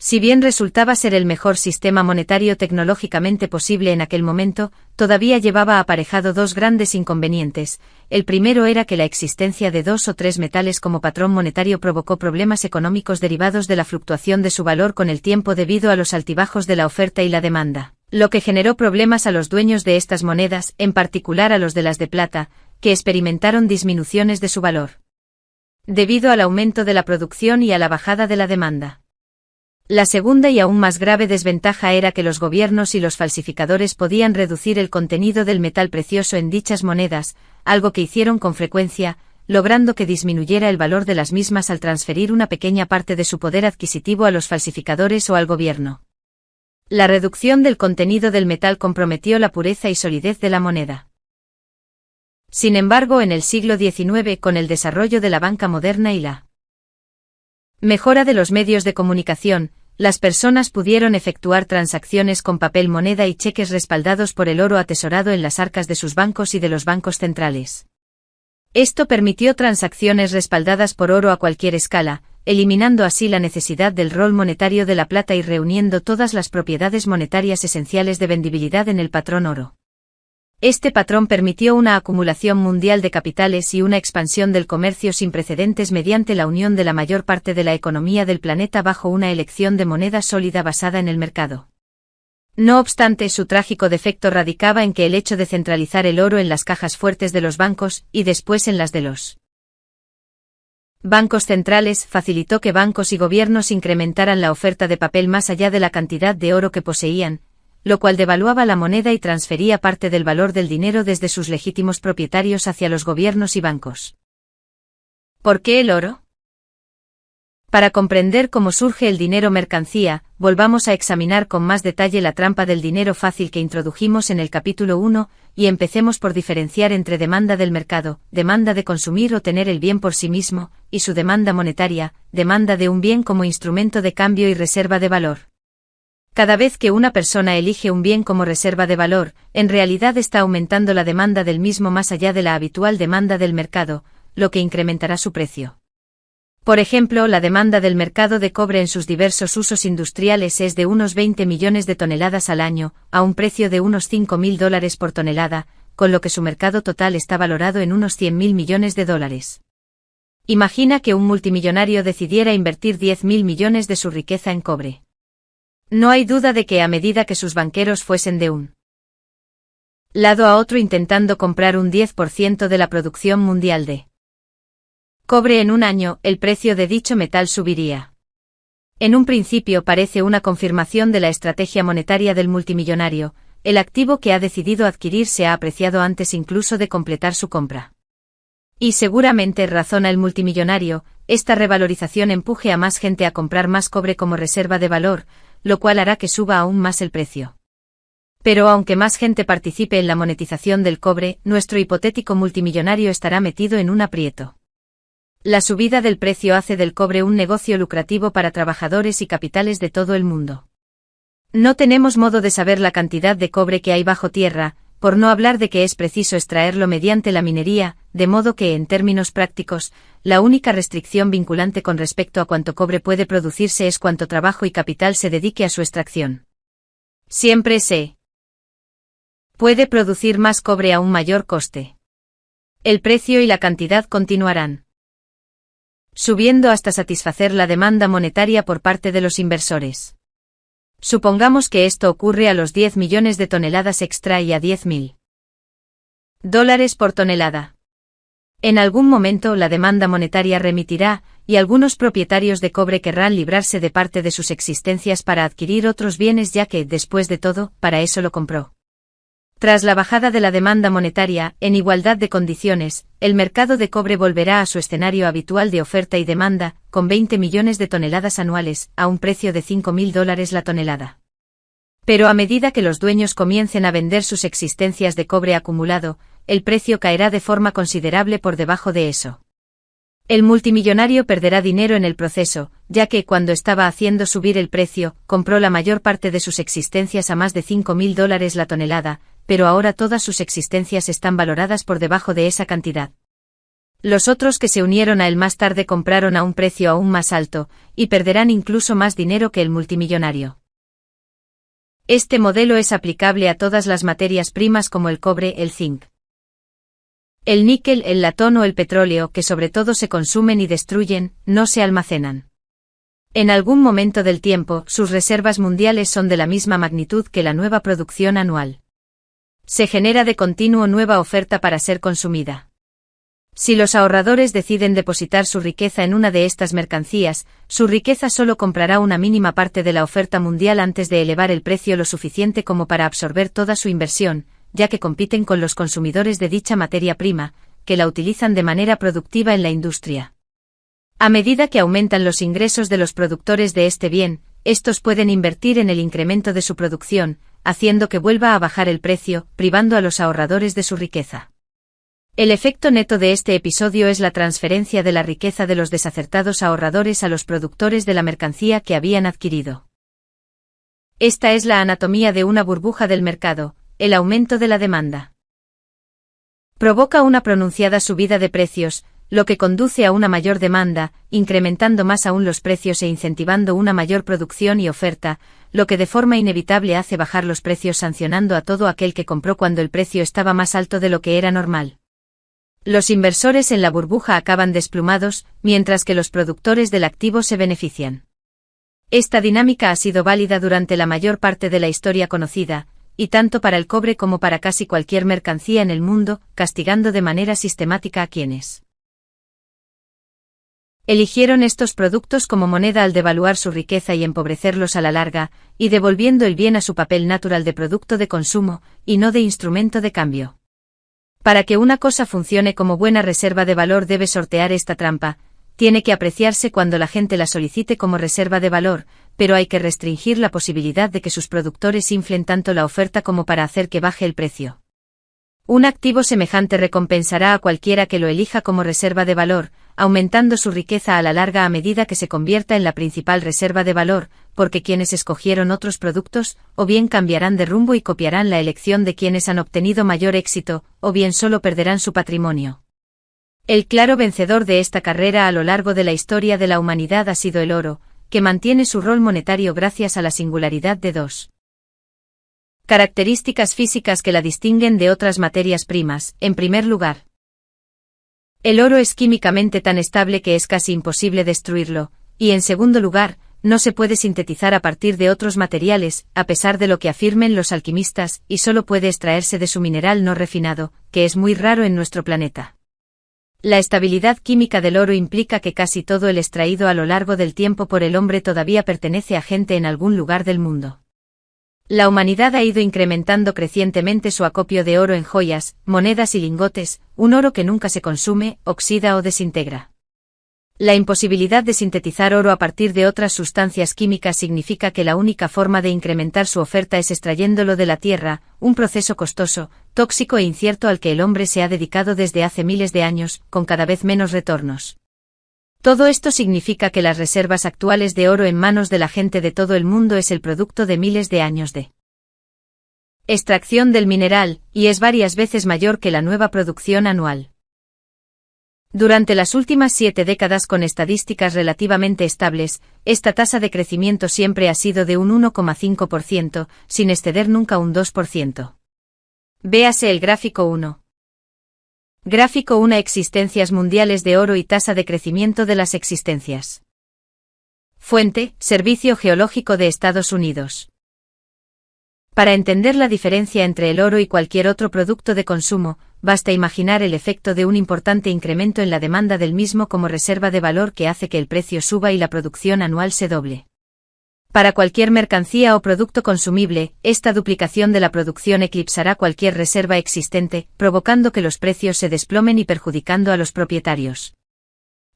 A: Si bien resultaba ser el mejor sistema monetario tecnológicamente posible en aquel momento, todavía llevaba aparejado dos grandes inconvenientes. El primero era que la existencia de 2 o 3 metales como patrón monetario provocó problemas económicos derivados de la fluctuación de su valor con el tiempo debido a los altibajos de la oferta y la demanda, lo que generó problemas a los dueños de estas monedas, en particular a los de las de plata, que experimentaron disminuciones de su valor, debido al aumento de la producción y a la bajada de la demanda. La segunda y aún más grave desventaja era que los gobiernos y los falsificadores podían reducir el contenido del metal precioso en dichas monedas, algo que hicieron con frecuencia, logrando que disminuyera el valor de las mismas al transferir una pequeña parte de su poder adquisitivo a los falsificadores o al gobierno. La reducción del contenido del metal comprometió la pureza y solidez de la moneda. Sin embargo, en el siglo XIX, con el desarrollo de la banca moderna y la mejora de los medios de comunicación, las personas pudieron efectuar transacciones con papel moneda y cheques respaldados por el oro atesorado en las arcas de sus bancos y de los bancos centrales. Esto permitió transacciones respaldadas por oro a cualquier escala, eliminando así la necesidad del rol monetario de la plata y reuniendo todas las propiedades monetarias esenciales de vendibilidad en el patrón oro. Este patrón permitió una acumulación mundial de capitales y una expansión del comercio sin precedentes mediante la unión de la mayor parte de la economía del planeta bajo una elección de moneda sólida basada en el mercado. No obstante, su trágico defecto radicaba en que el hecho de centralizar el oro en las cajas fuertes de los bancos, y después en las de los bancos centrales, facilitó que bancos y gobiernos incrementaran la oferta de papel más allá de la cantidad de oro que poseían, lo cual devaluaba la moneda y transfería parte del valor del dinero desde sus legítimos propietarios hacia los gobiernos y bancos. ¿Por qué el oro? Para comprender cómo surge el dinero mercancía, volvamos a examinar con más detalle la trampa del dinero fácil que introdujimos en el capítulo 1, y empecemos por diferenciar entre demanda del mercado, demanda de consumir o tener el bien por sí mismo, y su demanda monetaria, demanda de un bien como instrumento de cambio y reserva de valor. Cada vez que una persona elige un bien como reserva de valor, en realidad está aumentando la demanda del mismo más allá de la habitual demanda del mercado, lo que incrementará su precio. Por ejemplo, la demanda del mercado de cobre en sus diversos usos industriales es de unos 20 millones de toneladas al año, a un precio de unos $5.000 por tonelada, con lo que su mercado total está valorado en unos $100.000 millones. Imagina que un multimillonario decidiera invertir 10.000 millones de su riqueza en cobre. No hay duda de que a medida que sus banqueros fuesen de un lado a otro intentando comprar un 10% de la producción mundial de cobre en un año, el precio de dicho metal subiría. En un principio parece una confirmación de la estrategia monetaria del multimillonario, el activo que ha decidido adquirir se ha apreciado antes incluso de completar su compra. Y seguramente, razona el multimillonario, esta revalorización empuje a más gente a comprar más cobre como reserva de valor, lo cual hará que suba aún más el precio. Pero aunque más gente participe en la monetización del cobre, nuestro hipotético multimillonario estará metido en un aprieto. La subida del precio hace del cobre un negocio lucrativo para trabajadores y capitales de todo el mundo. No tenemos modo de saber la cantidad de cobre que hay bajo tierra, por no hablar de que es preciso extraerlo mediante la minería, de modo que, en términos prácticos, la única restricción vinculante con respecto a cuánto cobre puede producirse es cuánto trabajo y capital se dedique a su extracción. Siempre se puede producir más cobre a un mayor coste. El precio y la cantidad continuarán subiendo hasta satisfacer la demanda monetaria por parte de los inversores. Supongamos que esto ocurre a los 10 millones de toneladas extra y a $10.000 por tonelada. En algún momento la demanda monetaria remitirá, y algunos propietarios de cobre querrán librarse de parte de sus existencias para adquirir otros bienes ya que, después de todo, para eso lo compró. Tras la bajada de la demanda monetaria, en igualdad de condiciones, el mercado de cobre volverá a su escenario habitual de oferta y demanda, con 20 millones de toneladas anuales, a un precio de $5.000 la tonelada. Pero a medida que los dueños comiencen a vender sus existencias de cobre acumulado, el precio caerá de forma considerable por debajo de eso. El multimillonario perderá dinero en el proceso, ya que cuando estaba haciendo subir el precio, compró la mayor parte de sus existencias a más de $5.000 la tonelada, pero ahora todas sus existencias están valoradas por debajo de esa cantidad. Los otros que se unieron a él más tarde compraron a un precio aún más alto, y perderán incluso más dinero que el multimillonario. Este modelo es aplicable a todas las materias primas como el cobre, el zinc, el níquel, el latón o el petróleo, que sobre todo se consumen y destruyen, no se almacenan. En algún momento del tiempo, sus reservas mundiales son de la misma magnitud que la nueva producción anual. Se genera de continuo nueva oferta para ser consumida. Si los ahorradores deciden depositar su riqueza en una de estas mercancías, su riqueza solo comprará una mínima parte de la oferta mundial antes de elevar el precio lo suficiente como para absorber toda su inversión, ya que compiten con los consumidores de dicha materia prima, que la utilizan de manera productiva en la industria. A medida que aumentan los ingresos de los productores de este bien, estos pueden invertir en el incremento de su producción, haciendo que vuelva a bajar el precio, privando a los ahorradores de su riqueza. El efecto neto de este episodio es la transferencia de la riqueza de los desacertados ahorradores a los productores de la mercancía que habían adquirido. Esta es la anatomía de una burbuja del mercado, el aumento de la demanda. Provoca una pronunciada subida de precios, lo que conduce a una mayor demanda, incrementando más aún los precios e incentivando una mayor producción y oferta, lo que de forma inevitable hace bajar los precios sancionando a todo aquel que compró cuando el precio estaba más alto de lo que era normal. Los inversores en la burbuja acaban desplumados, mientras que los productores del activo se benefician. Esta dinámica ha sido válida durante la mayor parte de la historia conocida, y tanto para el cobre como para casi cualquier mercancía en el mundo, castigando de manera sistemática a quienes eligieron estos productos como moneda al devaluar su riqueza y empobrecerlos a la larga, y devolviendo el bien a su papel natural de producto de consumo, y no de instrumento de cambio. Para que una cosa funcione como buena reserva de valor debe sortear esta trampa, tiene que apreciarse cuando la gente la solicite como reserva de valor, pero hay que restringir la posibilidad de que sus productores inflen tanto la oferta como para hacer que baje el precio. Un activo semejante recompensará a cualquiera que lo elija como reserva de valor, aumentando su riqueza a la larga a medida que se convierta en la principal reserva de valor, porque quienes escogieron otros productos, o bien cambiarán de rumbo y copiarán la elección de quienes han obtenido mayor éxito, o bien solo perderán su patrimonio. El claro vencedor de esta carrera a lo largo de la historia de la humanidad ha sido el oro, que mantiene su rol monetario gracias a la singularidad de dos características físicas que la distinguen de otras materias primas. En primer lugar, el oro es químicamente tan estable que es casi imposible destruirlo, y en segundo lugar, no se puede sintetizar a partir de otros materiales, a pesar de lo que afirmen los alquimistas, y solo puede extraerse de su mineral no refinado, que es muy raro en nuestro planeta. La estabilidad química del oro implica que casi todo el extraído a lo largo del tiempo por el hombre todavía pertenece a gente en algún lugar del mundo. La humanidad ha ido incrementando crecientemente su acopio de oro en joyas, monedas y lingotes, un oro que nunca se consume, oxida o desintegra. La imposibilidad de sintetizar oro a partir de otras sustancias químicas significa que la única forma de incrementar su oferta es extrayéndolo de la tierra, un proceso costoso, tóxico e incierto al que el hombre se ha dedicado desde hace miles de años, con cada vez menos retornos. Todo esto significa que las reservas actuales de oro en manos de la gente de todo el mundo es el producto de miles de años de extracción del mineral, y es varias veces mayor que la nueva producción anual. Durante las últimas 7 décadas con estadísticas relativamente estables, esta tasa de crecimiento siempre ha sido de un 1,5%, sin exceder nunca un 2%. Véase el gráfico 1. Gráfico 1 Existencias mundiales de oro y tasa de crecimiento de las existencias. Fuente, Servicio Geológico de Estados Unidos. Para entender la diferencia entre el oro y cualquier otro producto de consumo, basta imaginar el efecto de un importante incremento en la demanda del mismo como reserva de valor que hace que el precio suba y la producción anual se doble. Para cualquier mercancía o producto consumible, esta duplicación de la producción eclipsará cualquier reserva existente, provocando que los precios se desplomen y perjudicando a los propietarios.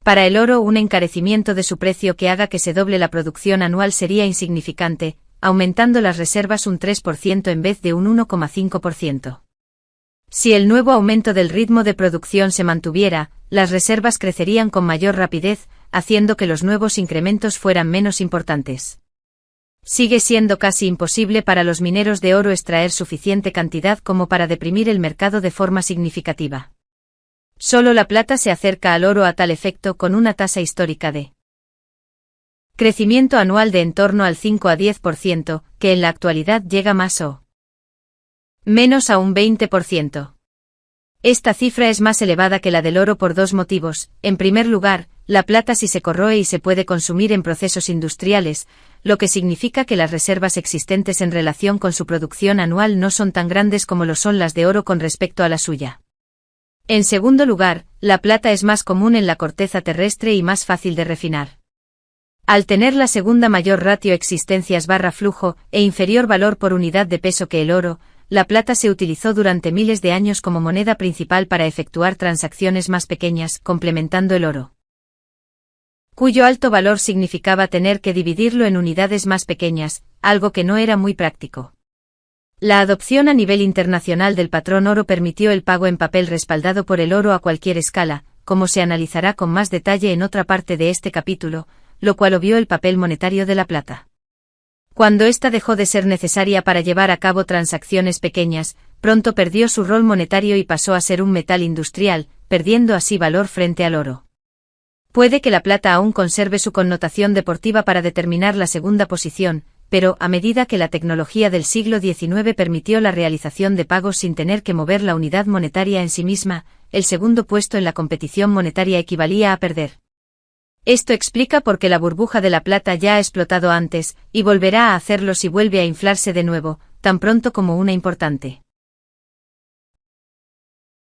A: Para el oro, un encarecimiento de su precio que haga que se doble la producción anual sería insignificante, aumentando las reservas un 3% en vez de un 1,5%. Si el nuevo aumento del ritmo de producción se mantuviera, las reservas crecerían con mayor rapidez, haciendo que los nuevos incrementos fueran menos importantes. Sigue siendo casi imposible para los mineros de oro extraer suficiente cantidad como para deprimir el mercado de forma significativa. Solo la plata se acerca al oro a tal efecto con una tasa histórica de crecimiento anual de en torno al 5 a 10%, que en la actualidad llega más o menos a un 20%. Esta cifra es más elevada que la del oro por dos motivos. En primer lugar, la plata sí se corroe y se puede consumir en procesos industriales, lo que significa que las reservas existentes en relación con su producción anual no son tan grandes como lo son las de oro con respecto a la suya. En segundo lugar, la plata es más común en la corteza terrestre y más fácil de refinar. Al tener la segunda mayor ratio existencias/flujo e inferior valor por unidad de peso que el oro, la plata se utilizó durante miles de años como moneda principal para efectuar transacciones más pequeñas, complementando el oro, cuyo alto valor significaba tener que dividirlo en unidades más pequeñas, algo que no era muy práctico. La adopción a nivel internacional del patrón oro permitió el pago en papel respaldado por el oro a cualquier escala, como se analizará con más detalle en otra parte de este capítulo, lo cual obvió el papel monetario de la plata. Cuando ésta dejó de ser necesaria para llevar a cabo transacciones pequeñas, pronto perdió su rol monetario y pasó a ser un metal industrial, perdiendo así valor frente al oro. Puede que la plata aún conserve su connotación deportiva para determinar la segunda posición, pero a medida que la tecnología del siglo XIX permitió la realización de pagos sin tener que mover la unidad monetaria en sí misma, el segundo puesto en la competición monetaria equivalía a perder. Esto explica por qué la burbuja de la plata ya ha explotado antes, y volverá a hacerlo si vuelve a inflarse de nuevo, tan pronto como una importante